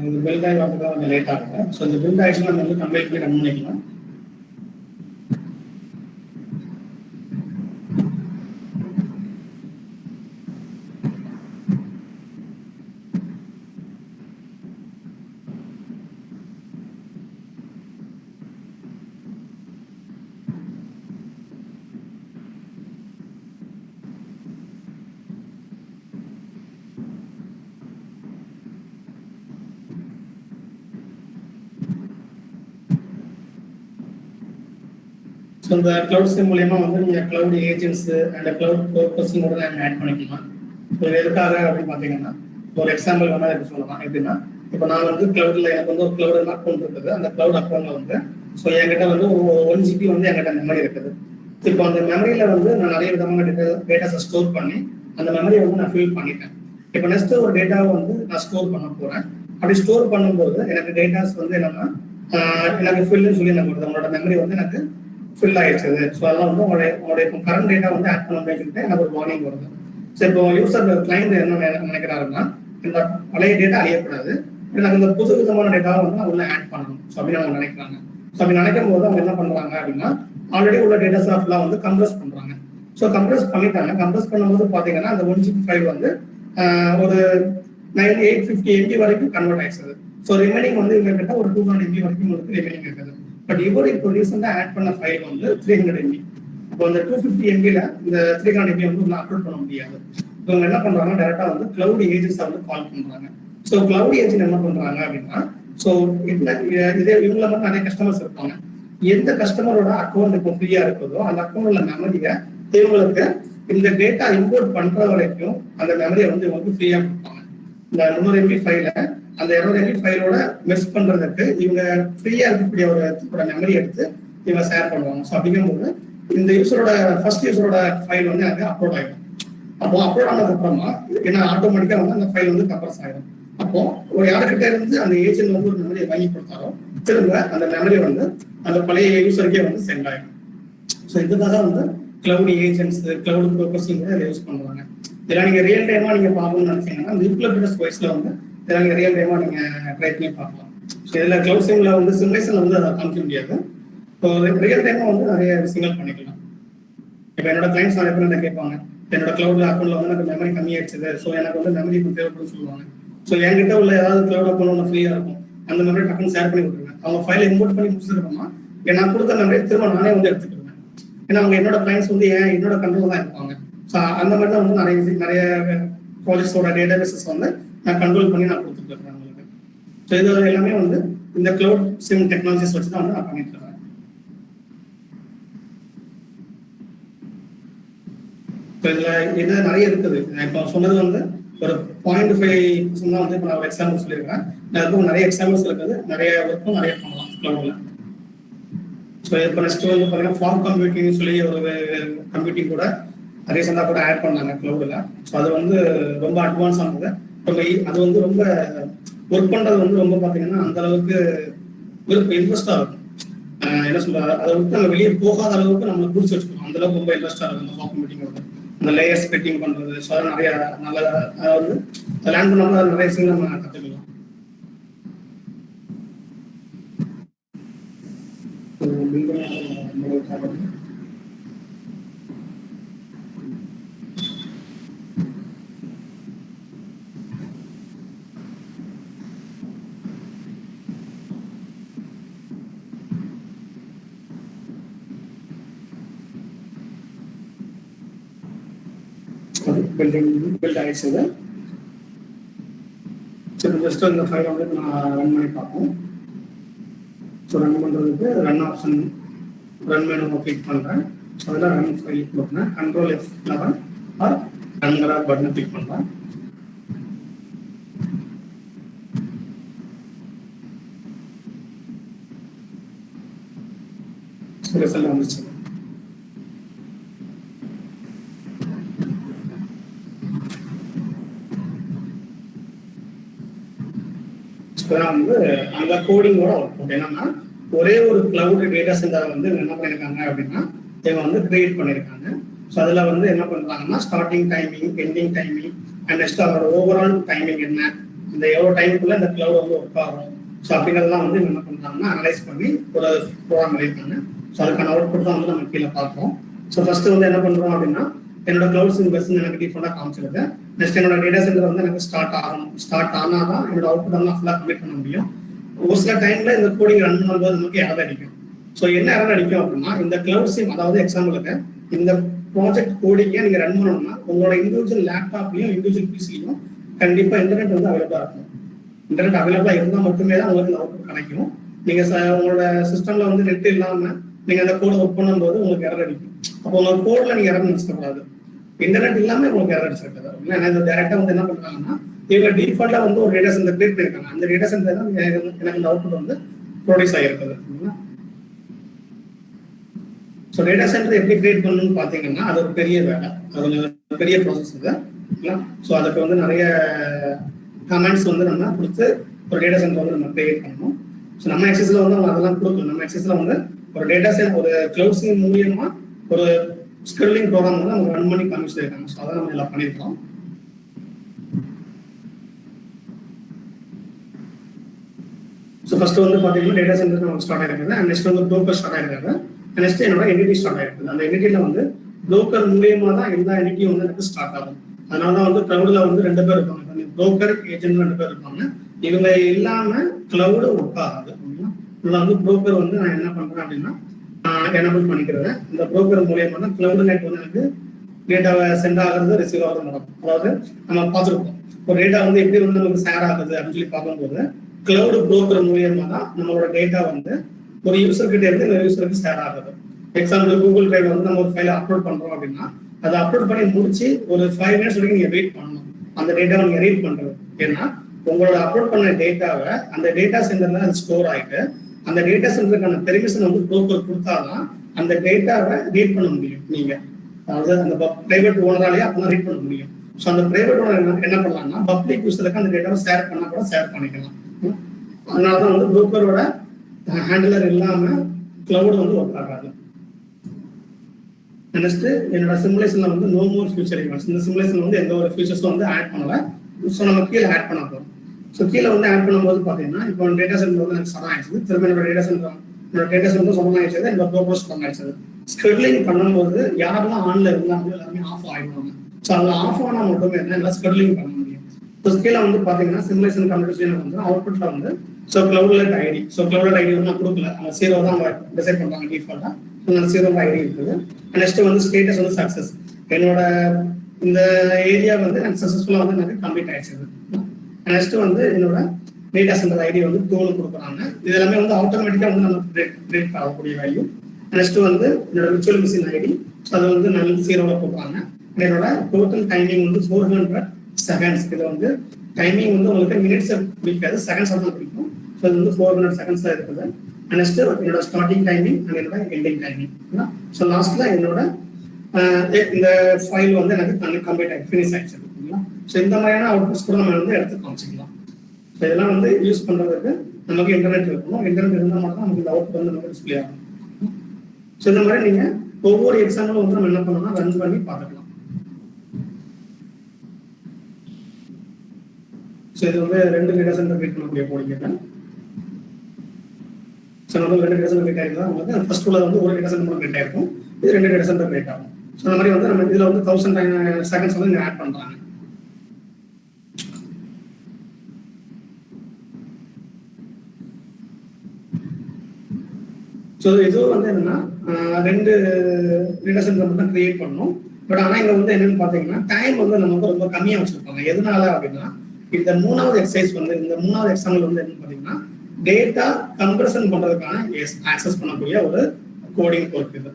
இது பில்ட் ஆகி வரதுக்கு கொஞ்சம் லேட் ஆகும். ஸோ இந்த பில்ட் ஆகிடுச்சுன்னா நம்ம வந்து கம்ப்ளீட் பண்ணி ரன் பண்ணிக்கலாம். ஸோ இந்த கிளவுட் சிம் மூலியமா வந்து நீங்கள் கிளவுட் ஏஜென்ட்ஸ் அண்ட் கிளவுட் பர்பஸோட நாங்கள் ஆட் பண்ணிக்கலாம். ஸோ இது எதுக்காக அப்படின்னு பார்த்தீங்கன்னா ஒரு எக்ஸாம்பிள் வேணா எப்படி சொல்லலாம். எப்படின்னா இப்போ நான் வந்து கிளவுட்ல எனக்கு வந்து ஒரு கிளவுட் அக்கௌண்ட் இருக்குது. அந்த கிளவுட் அக்கௌண்ட்ல வந்து ஸோ என்கிட்ட வந்து 1 GB வந்து என்கிட்ட மெமரி இருக்குது. இப்போ அந்த மெமரியில வந்து நான் நிறைய விதமான டேட்டாஸை ஸ்டோர் பண்ணி அந்த மெமரியை வந்து நான் ஃபில் பண்ணிட்டேன். இப்போ நெக்ஸ்ட் ஒரு டேட்டாவை வந்து நான் ஸ்டோர் பண்ண போறேன். அப்படி ஸ்டோர் பண்ணும்போது எனக்கு டேட்டாஸ் வந்து என்னன்னா எனக்கு ஃபில்னு சொல்லி எனக்கு வருது. உங்களோட மெமரி வந்து எனக்கு ஃபில் ஆயிடுச்சு. ஸோ அதெல்லாம் வந்து உங்களுடைய கரண்ட் டேட்டா வந்து ஆட் பண்ண முடியும்னு எனக்கு ஒரு வார்னிங் வருது. ஸோ இப்போ யூசர் கிளைண்ட் என்ன நினைக்கிறாருன்னா இந்த பழைய டேட்டா அழியக்கூடாது, எனக்கு இந்த புது விதமான டேட்டாவை வந்து நான் உள்ள ஆட் பண்ணணும். ஸோ அப்படின்னு அவங்க நினைக்கிறாங்க. ஸோ அப்படி நினைக்கும் போது அவங்க என்ன பண்றாங்க அப்படின்னா ஆல்ரெடி உள்ள டேட்டாஸ் ஃபுல்லாக வந்து கம்ப்ரஸ் பண்றாங்க. ஸோ கம்ப்ரஸ் பண்ணிட்டாங்க. கம்ப்ரஸ் பண்ணும்போது பார்த்தீங்கன்னா அந்த 1 GB ஃபைல் வந்து ஒரு 850 MB வரைக்கும் கன்வெர்ட் ஆயிடுச்சு. ஸோ ரிமைனிங் வந்து இவங்க கிட்ட ஒரு 200 MB வரைக்கும் உங்களுக்கு ரிமைனிங் இருக்குது. பட் இவர் இப்போ ரீசெண்டாக ஆட் பண்ண ஃபைல் வந்து 300 MB. இப்போ அந்த 250 MBல இந்த 300 MB வந்து உள்ள அப்லோட் பண்ண முடியாது. இவங்க என்ன பண்றாங்க, டேரக்டா வந்து கிளவுட் ஏஜென்ட்ஸை வந்து கால் பண்றாங்க. ஸோ கிளவுட் ஏஜென்ட் என்ன பண்றாங்க அப்படின்னா ஸோ இதே இவங்கள வந்து நிறைய கஸ்டமர்ஸ் இருப்பாங்க. எந்த கஸ்டமரோட அக்கௌண்ட் இப்போ ஃப்ரீயா இருக்குதோ அந்த அக்கௌண்ட்ல மெமரியை இவங்களுக்கு இந்த டேட்டா இம்போர்ட் பண்ற வரைக்கும் அந்த மெமரியை வந்து இவங்களுக்கு ஃப்ரீயா கொடுப்பாங்க. இந்த 300 MB ஃபைல அந்த 200 MB ஃபைலோட மெர்ஜ் பண்றதுக்கு இவங்க ஃப்ரீயா இருக்கக்கூடிய ஒரு மெமரி எடுத்து இவங்க ஷேர் பண்ணுவாங்க. ஸோ அப்படிங்கும்போது இந்த யூசரோட ஃபர்ஸ்ட் யூசரோட ஃபைல் வந்து அங்கே அப்லோட் ஆகிடும். அப்போ அப்லோட் ஆனதுக்கு அப்புறமா என்ன ஆட்டோமேட்டிக்கா வந்து அந்த ஃபைல் வந்து கம்ப்ரஸ் ஆகிடும். அப்போ ஒரு யாருக்கிட்ட இருந்து அந்த ஏஜென்ட் வந்து ஒரு மெமரியை வாங்கி கொடுத்தாரோ திரும்ப அந்த மெமரி வந்து அந்த பழைய யூசருக்கே வந்து சென்ட் ஆகிடும். ஸோ இதுக்காக வந்து கிளவுட் ஏஜென்ட்ஸ் கிளவுட் ப்ரோக்கர்ஸிங் கூட யூஸ் பண்ணுவாங்க. இதெல்லாம் நீங்க ரியல் டைமா நீங்க பார்க்கணும்னு நினைச்சீங்கன்னா நியூக்ளியர் வைஸ்ல வந்து இதெல்லாம் நீங்க ரியல் டைமா நீங்க ட்ரை பண்ணி பார்க்கலாம். ஸோ இதுல கிளவுட் சிம்ல வந்து சிமுலேஷன் வந்து அதை காமிக்க முடியாது. ஸோ ரியல் டைமா வந்து நிறைய விஷயங்கள் பண்ணிக்கலாம். இப்போ என்னோட கிளைண்ட்ஸ் நிறைய பேர் என்ன கேட்பாங்க, என்னோட கிளவுட் அக்கௌண்ட்ல வந்து எனக்கு மெமரி கம்மியாயிடுச்சு, ஸோ எனக்கு வந்து மெமரி தேவைப்படுன்னு சொல்லுவாங்க. ஸோ என்கிட்ட உள்ள ஏதாவது கிளவுட் அக்கௌண்ட் ஒன்று ஃப்ரீயா இருக்கும், அந்த மெமரி டக்குன்னு ஷேர் பண்ணி விட்டுருவேன். அவங்க ஃபைலை இம்போர்ட் பண்ணி முடிச்சிருக்கோம்னா நான் கொடுத்த மெமரி திரும்ப நானே வந்து எடுத்துக்கிடுவேன். ஏன்னா அவங்க என்னோட கிளைண்ட்ஸ் வந்து என்னோட கண்ட்ரோல் தான் இருப்பாங்க. ஸோ அந்த மாதிரி தான் வந்து நிறைய ப்ராஜெக்ட்ஸோட டேட்டாபேசஸ் வந்து நான் கண்ட்ரோல் பண்ணி நான் கொடுத்துட்டு இருக்கேன் அவங்களுக்கு. ஸோ இது எல்லாமே வந்து இந்த கிளவுட் சிம் டெக்னாலஜிஸ் வச்சு தான் வந்து நான் பண்ணிட்டு இருக்கேன். ஸோ இதுல நிறைய இருக்குது. இப்போ சொன்னது வந்து ஒரு 0.5% தான் வந்து இப்போ நான் ஒரு எக்ஸாம்பிள் சொல்லியிருக்கேன். அதுக்கும் நிறைய எக்ஸாம்பிள்ஸ் இருக்குது, நிறைய ஒர்க்கும் நிறைய பண்ணலாம் கிளவுட்ல. ஸோ இப்போ நெக்ஸ்ட் வந்து பார்த்தீங்கன்னா ஃபார்ம் கம்ப்யூட்டிங் சொல்லி ஒரு கம்ப்யூட்டிங் கூட ரீசெண்டாக கூட ஆட் பண்ணாங்க கிளவுடில். ஸோ அது வந்து ரொம்ப அட்வான்ஸ் ஆனது. அது வந்து ரொம்ப ஒர்க் பண்ணுறது வந்து ரொம்ப பார்த்தீங்கன்னா அந்த அளவுக்கு இன்ட்ரெஸ்டாக இருக்கும். என்ன சொல்றாரு, அதை விட்டு நம்ம வெளியே போகாத அளவுக்கு நம்மளை பிடிச்சி வச்சுக்கணும். அந்த அளவுக்கு ரொம்ப இன்ட்ரெஸ்டாக இருக்கும் அந்த ஃபார்ம் கம்ப்யூட்டிங். அந்த லேயர் ஸ்பிட்டிங் பண்ணுறது, ஸோ அது நிறைய நல்ல அதாவது லேர்ன் பண்ணாமல் அது நிறைய விஷயங்கள் நம்ம கற்றுக்கலாம். பில்ட் ஆயிடுச்சு. சரி, ஜஸ்ட் அந்த ஃபைல் வந்து நான் ரன் பண்ணி பார்ப்போம். ஸோ ரன் பண்ணுறதுக்கு run option run menu click பண்ணுறேன். ஸோ அதில் ரன் ஃபைல் கொடுக்குறேன். கண்ட்ரோல் F11 ஆர் ரன்கிற பட்டனை கிளிக் பண்ணுறேன். ரிசல்ட் வந்துச்சு. வந்து அந்த கோடிங்கோட அவுட்புட் என்னன்னா, ஒரே ஒரு கிளவுட் டேட்டா சென்டர் வந்து என்ன பண்ணியிருக்காங்க அப்படின்னா இவங்க வந்து கிரியேட் பண்ணியிருக்காங்க. ஸோ அதில் வந்து என்ன பண்ணுறாங்கன்னா starting timing, ending timing and next அதோட ஓவரால் டைமிங் என்ன, இந்த எவ்வளோ டைமுக்குள்ள இந்த கிளவுட் வந்து ஒர்க் ஆகும், ஸோ அப்படிங்கிறதெல்லாம் வந்து என்ன பண்ணுறாங்கன்னா அனலைஸ் பண்ணி ஒரு ப்ரோக்ராம் பண்ணியிருக்காங்க. ஸோ அதுக்கான அவுட்புட் தான் வந்து நம்ம கீழே பார்க்குறோம். ஸோ ஃபர்ஸ்ட் வந்து என்ன பண்ணுறோம் அப்படின்னா என்னோட கிளவுட் சிம்பஸ் எனக்கு டிஃபால்ட்டாக காமிச்சிருக்கு. நெக்ஸ்ட் என்னோட டேட்டா சென்டர் வந்து எனக்கு ஸ்டார்ட் ஆனால் தான் என்னோட அவுட்புட் வந்து ஃபுல்லாக கம்ப்ளீட் பண்ண முடியும். ஒரு சில டைம்ல இந்த கோடிங் ரன் பண்ணும்போது நமக்கு எரர் அடிக்கும். ஸோ என்ன எரர் அடிக்கும் அப்படின்னா இந்த கிளவுட் சிம், அதாவது எக்ஸாம்பிளுக்கு இந்த ப்ராஜெக்ட் கோடிங்கை நீங்கள் ரன் பண்ணணும்னா உங்களோட இண்டிவிஜுவல் லேப்டாப்லையும் இண்டிவிஜுவல் பிசிலையும் கண்டிப்பாக இன்டர்நெட் வந்து அவைலபிளாக இருக்கும். இன்டர்நெட் அவைலபிளாக இருந்தால் மட்டுமே தான் உங்களுக்கு அவுட்புட் கிடைக்கும். நீங்கள் உங்களோட சிஸ்டம்ல வந்து நெட் இல்லாமல் நீங்கள் அந்த கோடை ஒர்க் பண்ணும்போது உங்களுக்கு எரர் அடிக்கும். அப்போ உங்கள் கோடில் நீங்கள் எரர் நினச்சிடக்கூடாது. இன்டர்நெட் இல்லாமல் உங்களுக்கு எரர் அடிச்சிருக்காது. ஏன்னா இந்த டேரக்டாக வந்து என்ன பண்ணுறாங்கன்னா இவங்க டிஃபால்ட்டா வந்து ஒரு டேட்டா சென்டர் கிரியேட் பண்ணிருக்காங்க. அந்த டேட்டா சென்டர் தான் எனக்கு இந்த அவுட்புட் வந்து ப்ரொடியூஸ் ஆகிருக்குது. ஸோ டேட்டா சென்டர் எப்படி கிரியேட் பண்ணணும்னு பார்த்தீங்கன்னா அது ஒரு பெரிய வேலை, அது ஒரு பெரிய ப்ராசஸ் இது. ஸோ அதுக்கு வந்து நிறைய கமெண்ட்ஸ் வந்து நம்ம கொடுத்து ஒரு டேட்டா சென்டர் வந்து நம்ம கிரியேட் பண்ணணும். ஸோ நம்ம எக்ஸஸ்ல வந்து அவங்க அதெல்லாம் கொடுக்கணும். நம்ம எக்ஸஸ்ல வந்து ஒரு டேட்டா சென்டர் ஒரு கிளவுட் சிம் மூலியமா ஒரு ஸ்கில்லிங் ப்ரோக்ராம் வந்து அவங்க ரன் பண்ணி காமிச்சிருக்காங்க. ஸோ அதை நம்ம எல்லாம் பண்ணியிருக்கோம். ஸோ ஃபர்ஸ்ட் வந்து பார்த்தீங்கன்னா டேட்டா சென்டர் நமக்கு ஸ்டார்ட் ஆயிருக்குது. அண்ட் நெக்ஸ்ட் வந்து ப்ரோக்கர் ஸ்டார்ட் ஆயிருக்காங்க. நெக்ஸ்ட் என்னோட என்டிட்டி ஸ்டார்ட் ஆயிருக்குது. அந்த என்டிட்டியில வந்து ப்ரோக்கர் மூலியமா தான் எல்லா என்டிட்டியும் வந்து எனக்கு ஸ்டார்ட் ஆகும். அதனால தான் வந்து கிளவுட்ல வந்து 2 பேர் இருப்பாங்க, ப்ரோக்கர் ஏஜென்ட் 2 பேர் இருப்பாங்க. இவங்க இல்லாம கிளவுடு ஒர்க் ஆகாது. இதில் வந்து ப்ரோக்கர் வந்து நான் என்ன பண்றேன் அப்படின்னா எனபிள் பண்ணிக்கிறேன். இந்த ப்ரோக்கர் மூலியமா தான் கிளவுட் நெட் வந்து எனக்கு டேட்டாவை சென்ட் ஆகிறது, ரிசீவ் ஆகிறது நடக்கும். அதாவது நம்ம பார்த்துருப்போம் ஒரு டேட்டா வந்து எப்படி வந்து நமக்கு ஷேர் ஆகுது அப்படின்னு சொல்லி பார்க்கும்போது கிளவுட் ப்ரோக்கர் மூலியமா தான் நம்மளோட டேட்டா வந்து ஒரு யூசர் கிட்ட இருந்து இன்னொரு யூசருக்கு ஷேர் ஆகுது. எக்ஸாம்பிள் கூகுள் டிரைவ் வந்து நம்ம ஒரு ஃபைலை அப்லோட் பண்றோம் அப்படின்னா அதை அப்லோட் பண்ணி முடிச்சு ஒரு 5 மினிட்ஸ் வரைக்கும் நீங்க வெயிட் பண்ணணும் அந்த டேட்டாவை நீங்க ரீட் பண்றது. ஏன்னா உங்களோட அப்லோட் பண்ண டேட்டாவை அந்த டேட்டா சென்டர்ல அது ஸ்டோர் ஆயிட்டு அந்த டேட்டா சென்டருக்கான பெர்மிஷன் வந்து ப்ரோக்கர் கொடுத்தாதான் அந்த டேட்டாவை ரீட் பண்ண முடியும். நீங்க அதாவது அந்த பிரைவேட் ஓனராலேயே அப்பதான் ரீட் பண்ண முடியும். ஸோ அந்த பிரைவேட் ஓனர் என்ன பண்ணலாம்னா பப்ளிக் யூசருக்கு அந்த டேட்டாவை ஷேர் பண்ணா கூட ஷேர் பண்ணிக்கலாம். அதனாலதான் வந்து ப்ரோக்கரோட ஹேண்டிலர் இல்லாம கிளவுட் வந்து ஒர்க் ஆகாது. நெக்ஸ்ட் என்னோட சிமுலேஷன்ல வந்து நோ மோர் ஃபியூச்சர் ஈவெண்ட்ஸ். இந்த சிமுலேஷன் வந்து எந்த ஒரு ஃபியூச்சர்ஸும் வந்து ஆட் பண்ணல. ஸோ நம்ம கீழே ஆட் பண்ண போகிறோம். ஸோ கீழே வந்து ஆட் பண்ணும்போது பார்த்தீங்கன்னா இப்போ டேட்டா சென்டர் வந்து எனக்கு சடம் ஆயிடுச்சு. திரும்ப என்னோட டேட்டா சென்டர் சொந்தம் ஆயிடுச்சு. என்னோட ப்ரோக்ரஸ் சொந்தம் ஆயிடுச்சு. ஸ்கெட்யூலிங் பண்ணும்போது யாரெல்லாம் ஆன்ல இருந்தாங்களோ எல்லாருமே ஆஃப் ஆயிடுவாங்க. ஸோ அதில் ஆஃப் ஆனால் மட்டுமே என்ன ஸ்கெட்யூலிங் பண்ண முடியும். ஸோ கீழே வந்து பார்த்தீங்கன்னா சிமுலேஷன் கம்ப்யூட்டர் வந்து அவுட்புட்ல வந்து ஸோ கிளவுட்லெட் ஐடி. ஸோ கிளவுட்லெட் ஐடி வந்து நான் கொடுக்கல, அவங்க 0 தான் அவங்க டிசைட் பண்ணுறாங்க டிஃபால்ட்டாக. ஸோ அந்த 0 ஐடி இருக்குது. நெக்ஸ்ட் வந்து ஸ்டேட்டஸ் வந்து சக்ஸஸ். என்னோட இந்த ஏரியா வந்து எனக்கு சக்ஸஸ்ஃபுல்லாக வந்து எனக்கு கம்ப்ளீட் ஆயிடுச்சு. நெக்ஸ்ட் வந்து என்னோட டேட்டா சென்டர் ஐடி வந்து 2 கொடுக்குறாங்க. இது எல்லாமே வந்து ஆட்டோமேட்டிக்காக வந்து நம்ம பிரேக் ஆகக்கூடிய வேல்யூ. நெக்ஸ்ட் வந்து என்னோட விர்ச்சுவல் மிஷின் ஐடி, அது வந்து நல்ல 0 கொடுக்குறாங்க. என்னோட டோட்டல் டைமிங் வந்து 400 செகண்ட்ஸ். இது வந்து டைமிங் வந்து உங்களுக்கு மினிட்ஸ் பிடிக்காது, செகண்ட்ஸ் தான் பிடிக்கும். ஸோ இது வந்து 400 செகண்ட்ஸ் தான் இருக்குது. நெக்ஸ்ட் என்னோட ஸ்டார்டிங் டைமிங் அண்ட் என்னோட எண்டிங் டைமிங். ஸோ லாஸ்ட்ல என்னோட இந்த ஃபைல் வந்து எனக்கு கம்ப்ளீட் ஆகி ஃபினிஷ் ஆயிடுச்சு. ஸோ இந்த மாதிரியான அவுட்புட்ஸ் கூட நம்ம வந்து எடுத்து காமிச்சிக்கலாம். ஸோ இதெல்லாம் வந்து யூஸ் பண்ணுறதுக்கு நமக்கு இன்டர்நெட் இருக்கணும். இன்டர்நெட் இருந்தால் மட்டும் நமக்கு இந்த அவுட்புட் வந்து நமக்கு டிஸ்பிளே ஆகும். ஸோ இந்த மாதிரி நீங்கள் ஒவ்வொரு எக்ஸாம்பிளும் வந்து நம்ம என்ன பண்ணோம்னா ரன் பண்ணி பார்த்துக்கலாம். ஸோ இது வந்து 2 டேட்டா சென்டர் கிரியேட் பண்ணக்கூடிய கோடிங். ஸோ நம்ம 2 டேட்டா சென்டர் கிரியேட் ஆகிருந்தா உங்களுக்கு ஃபர்ஸ்ட் உள்ள வந்து ஒரு டேட்டா சென்டர் கிரியேட் ஆயிருக்கும், இது 2 டேட்டா சென்டர் கிரியேட் ஆகும். ஸோ அந்த மாதிரி வந்து நம்ம இதில் வந்து 1000 செகண்ட்ஸ் வந்து ஆட் பண்ணுறாங்க. ஸோ இதுவும் வந்து என்னன்னா 2 டேட்டா சென்டர் மட்டும் கிரியேட் பண்ணணும். பட் ஆனால் இங்கே வந்து என்னன்னு பார்த்தீங்கன்னா டைம் வந்து நமக்கு ரொம்ப கம்மியாக வச்சிருப்பாங்க. எதனால அப்படின்னா இந்த 3வது எக்ஸசைஸ் வந்து இந்த 3வது எக்ஸாம்பிள் வந்து என்னன்னு பார்த்தீங்கன்னா டேட்டா கம்ப்ரஷன் பண்றதுக்கான ஆக்சஸ் பண்ணக்கூடிய ஒரு கோடிங் கோட் இது.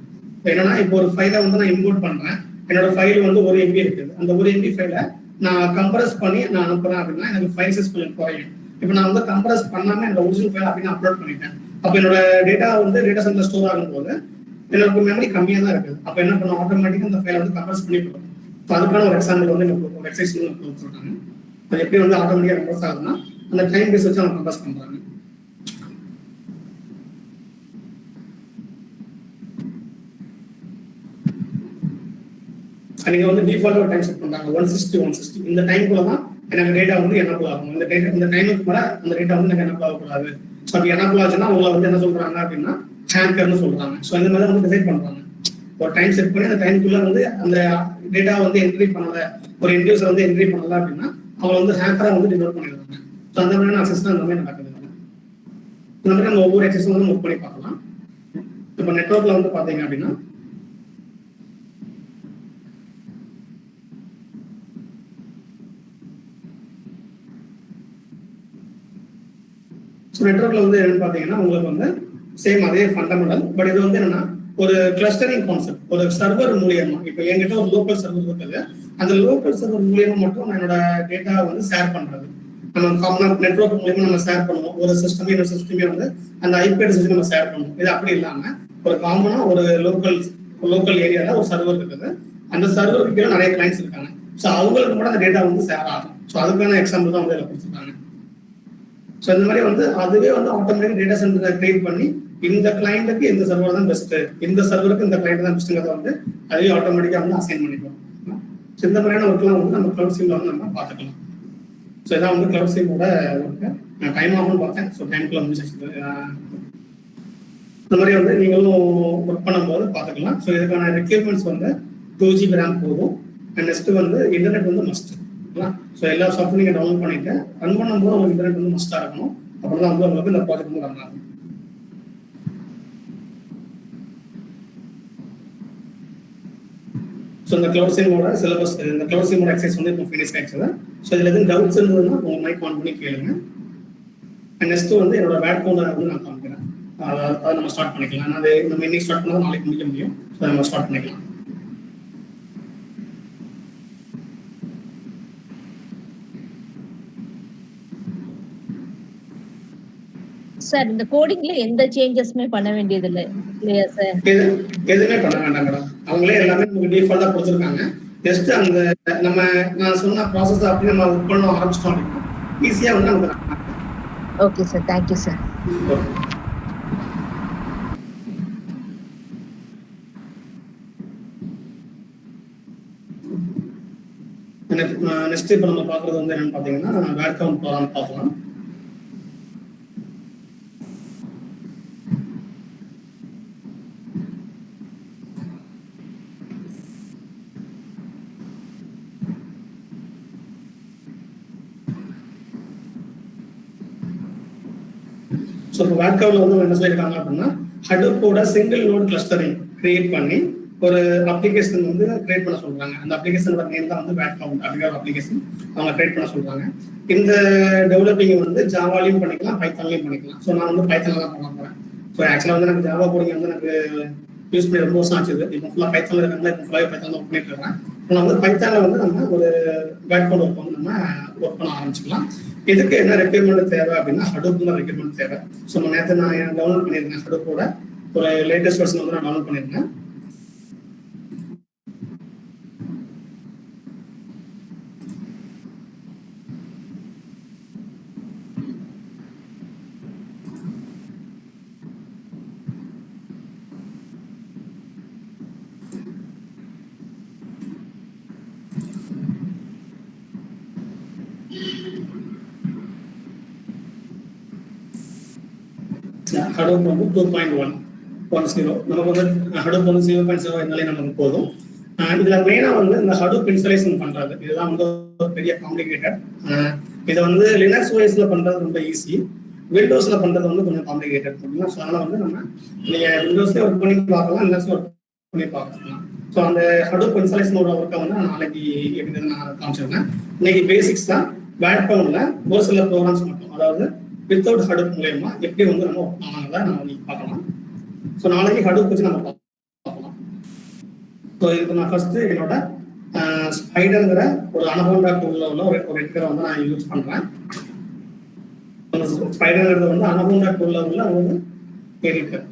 என்னன்னா இப்போ ஒரு ஃபைலை வந்து நான் இம்போர்ட் பண்றேன். என்னோட ஃபைல் வந்து 1 MB இருக்குது. அந்த 1 MB ஃபைலை நான் கம்ப்ரஸ் பண்ணி நான் அனுப்புறேன் அப்படின்னா எனக்கு ஃபைல் சைஸ் கொஞ்சம் குறையும். இப்போ நான் வந்து கம்ப்ரஸ் பண்ணாம என்னோட ஒரிஜினல் ஃபைல் அப்படின்னு அப்லோட் பண்ணிட்டேன். அப்போ என்னோட டேட்டா வந்து டேட்டா சென்டர் ஸ்டோர் ஆகும்போது என்னோட மெமரி கம்மியாக தான் இருக்குது. அப்போ என்ன பண்ணும், ஆட்டோமேட்டிக்காக அந்த ஃபைலை வந்து கம்ப்ரஸ் பண்ணி கொடுக்கும். ஸோ அதுக்கான ஒரு எக்ஸாம்பிள் வந்து ஒரு எக்ஸசைஸ் கொடுத்துருக்காங்க. அது எப்படி வந்து ஆட்டோமேட்டிக்காக கம்ப்ரஸ் ஆகுதுன்னா அந்த டைம் பேஸ் வச்சு அவங்க கம்ப்ரஸ் பண்றாங்க. நீங்க வந்து டிஃபால்ட்டா டைம் செட் பண்றாங்க 160 இந்த டைம்க்குள்ள தான் எனக்கு டேட்டா வந்து எனபிள் ஆகும். இந்த டைமுக்கு மேல அந்த டேட்டா வந்து எனக்கு எனபிள் ஆகக்கூடாது. ஸோ அப்படி எனபிள் ஆச்சுன்னா உங்களை வந்து என்ன சொல்றாங்க அப்படின்னா ஹேக்கர்னு சொல்றாங்க. ஸோ இந்த மாதிரி வந்து டிசைட் பண்றாங்க. ஒரு டைம் செட் பண்ணி அந்த டைமுக்குள்ள வந்து அந்த டேட்டா வந்து என்ட்ரி பண்ணல, ஒரு இன்டியூசர் வந்து என்ட்ரி பண்ணல அப்படின்னா அவங்க வந்து ஹேக்கரா வந்து டினோட் பண்ணிடுறாங்க. ஸோ அந்த மாதிரியான அக்சஸ் தான் இந்த மாதிரி நடக்குது. இந்த மாதிரி நம்ம ஒவ்வொரு அக்சஸும் வந்து நோட் பண்ணி பார்க்கலாம். இப்போ நெட்வொர்க்ல வந்து பாத்தீங்க அப்படின்னா நெட்வொர்க்ல வந்து என்னன்னு பாத்தீங்கன்னா உங்களுக்கு வந்து சேம் அதே ஃபண்டமெண்டல். பட் இது வந்து என்னன்னா ஒரு கிளஸ்டரிங் கான்செப்ட். ஒரு சர்வர் மூலியமா இப்போ என்கிட்ட ஒரு லோக்கல் சர்வர் இருக்குது. அந்த லோக்கல் சர்வர் மூலியமா மட்டும் என்னோட டேட்டா வந்து ஷேர் பண்றது. நம்ம காமனா நெட்வொர்க் மூலியமா நம்ம ஷேர் பண்ணுவோம். ஒரு சிஸ்டமே இன்னொரு சிஸ்டமே வந்து அந்த ஐபி அட்ரஸ் நம்ம ஷேர் பண்ணுவோம். இது அப்படி இல்லாம ஒரு காமனா ஒரு லோக்கல் ஏரியால ஒரு சர்வர் இருக்குது. அந்த சர்வருக்கு கீழே நிறைய கிளைண்ட்ஸ் இருக்காங்க. ஸோ அவங்களுக்கு கூட அந்த டேட்டா வந்து ஷேர் ஆகும். ஸோ அதுக்கான எக்ஸாம்பிள் தான் வந்து இதில் கொடுத்துருக்காங்க. ஸோ இந்த மாதிரி வந்து அதுவே வந்து ஆட்டோமேட்டிக் டேட்டா சென்டரை கிரியேட் பண்ணி இந்த கிளைண்ட்டுக்கு இந்த சர்வர் தான் பெஸ்ட், இந்த சர்வருக்கு இந்த கிளைண்ட் தான் பெஸ்ட்டுங்கிறத வந்து அதுவே ஆட்டோமேட்டிக்காக வந்து அசைன் பண்ணிக்கலாம். ஸோ இந்த மாதிரியான ஒர்க்லாம் வந்து நம்ம கிளவுட் சீம்ல வந்து நம்ம பார்த்துக்கலாம். ஸோ இதான் வந்து கிளவுட் சீமோட ஒர்க்கு. நான் டைம் ஆகும்னு பார்த்தேன். ஸோ டைம்குள்ள முடிஞ்சிச்சு. இந்த மாதிரி வந்து நீங்களும் ஒர்க் பண்ணும்போது பார்த்துக்கலாம். ஸோ இதுக்கான ரெக்யர்மெண்ட்ஸ் வந்து 2GB RAM போதும். அண்ட் நெக்ஸ்ட் வந்து இன்டர்நெட் வந்து மஸ்ட். ஸோ எல்லா சாஃப்ட்வேர் நீங்கள் டவுன்லோட் பண்ணிட்டு ரன் பண்ணும்போது உங்களுக்கு இன்டர்நெட் வந்து மஸ்டாக இருக்கணும். அப்புறம் தான் வந்து உங்களுக்கு இந்த ப்ராஜெக்ட் வந்து ரன் ஆகும். ஸோ இந்த கிளவுட் சீமோட சிலபஸ், இந்த கிளவுட் சீமோட எக்ஸசைஸ் வந்து இப்போ ஃபினிஷ் ஆயிடுச்சு. ஸோ இதில் எதுவும் டவுட்ஸ் இருந்ததுன்னா உங்கள் மைக் ஆன் பண்ணி கேளுங்க. அண்ட் நெக்ஸ்ட் வந்து என்னோட பேட் கவுண்டரை வந்து நான் காமிக்கிறேன். அதை நம்ம ஸ்டார்ட் பண்ணிக்கலாம். அது நம்ம இன்னைக்கு ஸ்டார்ட் பண்ணால் நாளைக்கு முடிக்க முடியும். ஸோ நம்ம ஸ்டார்ட் பண்ணிக்கலாம். சார் இந்த கோடிங்ல எந்த சேஞ்சஸ்மே பண்ண வேண்டியது இல்லையா சார்? எதுவுமே பண்ண வேண்டாம் மேடம். அவங்களே எல்லாமே நமக்கு டிஃபால்ட்டா கொடுத்துருக்காங்க. ஜஸ்ட் அந்த நான் சொன்ன ப்ராசஸ் அப்படி நம்ம ஒர்க் பண்ண ஆரம்பிச்சிட்டோம் அப்படின்னா ஈஸியா வந்து நமக்கு. Okay sir, thank you sir. Next இப்போ நம்ம பார்க்குறது வந்து என்னன்னு பார்த்தீங்கன்னா வேட் கவுண்ட் ப்ரோக்ராம் பார்க்கலாம். ஸோ இப்போ வேட்கவுல வந்து என்ன சொல்லியிருக்காங்க அப்படின்னா ஹடூப்போட சிங்கிள் நோட் கிளஸ்டரிங் கிரியேட் பண்ணி ஒரு அப்ளிகேஷன் வந்து கிரியேட் பண்ண சொல்றாங்க. அந்த அப்ளிகேஷனோட நேம் தான் வந்து வேட்கவுண்ட் அப்படிங்கிற ஒரு அப்ளிகேஷன் அவங்க கிரியேட் பண்ண சொல்றாங்க. இந்த டெவலப்பிங் வந்து ஜாவாலையும் பண்ணிக்கலாம், பைத்தான்லையும் பண்ணிக்கலாம். ஸோ நான் வந்து பைத்தான்ல தான் பண்ண போறேன். ஸோ ஆக்சுவலாக வந்து எனக்கு ஜாவா கோடிங் வந்து எனக்கு யூஸ் பண்ணி ரொம்ப வருஷம் ஆச்சு. இப்போ ஃபுல்லாக பைத்தான்ல இருக்காங்க, இப்போ ஃபுல்லாக பைத்தான் ஒர்க் பண்ணிட்டு இருக்கேன். நான் வந்து பைத்தான்ல வந்து நம்ம ஒரு வேட்கவுண்ட் ஒர்க் வந்து நம்ம ஒர்க் பண்ண ஆரம்பிச்சுக்கலாம். இதுக்கு என்ன ரெக்யர்மெண்ட் தேவை அப்படின்னா ஹடூப் தான் ரெக்யர்மெண்ட் தேவை. ஸோ நேற்று நான் டவுன்லோட் பண்ணியிருக்கேன் ஹடூப்போட ஒரு லேட்டஸ்ட் வெர்ஷன் வந்து நான் டவுன்லோட் பண்ணியிருக்கேன். ஹடூப் வந்து 2.110 நமக்கு வந்து ஹடூப் வந்து 0.7 இருந்தாலே நமக்கு போதும். இதுல மெயினா வந்து இந்த ஹடூப் இன்ஸ்டாலேஷன் பண்றது இதுதான் வந்து ஒரு பெரிய காம்ப்ளிகேட்டட். இதை வந்து லினக்ஸ் ஓஎஸ்ல பண்றது ரொம்ப ஈஸி, விண்டோஸ்ல பண்றது வந்து கொஞ்சம் காம்ப்ளிகேட்டட் அப்படின்னா. ஸோ அதனால வந்து நம்ம நீங்க விண்டோஸ்லேயே ஒர்க் பண்ணி பார்க்கலாம், லினக்ஸ்ல ஒர்க் பண்ணி பார்க்கலாம். ஸோ அந்த ஹடூப் இன்ஸ்டாலேஷனோட ஒர்க்கை வந்து நான் நாளைக்கு எப்படின்னு நான் காமிச்சிருக்கேன். இன்னைக்கு பேசிக்ஸ் தான் வேட்கவுண்ட்ல ஒரு சில ப்ரோக்ராம்ஸ் மட்டும், அதாவது வித்தவுட் ஹடூப் மூலயமா எப்படி வந்து நம்ம ஒர்க் பண்ணாங்க நம்ம இன்னைக்கு பார்க்கலாம். ஸோ நாளைக்கு ஹடூப் வச்சு நம்ம பார்க்கலாம். ஸோ இதுக்கு நான் ஃபர்ஸ்ட் என்னோட ஸ்பைடர்ங்கிற ஒரு அனகோண்டா டூல்ல உள்ள ஒரு எட்கரை வந்து நான் யூஸ் பண்றேன். ஸ்பைடர்ங்கிறது வந்து அனகோண்டா டூல்ல உள்ள ஒரு எடிட்டர்.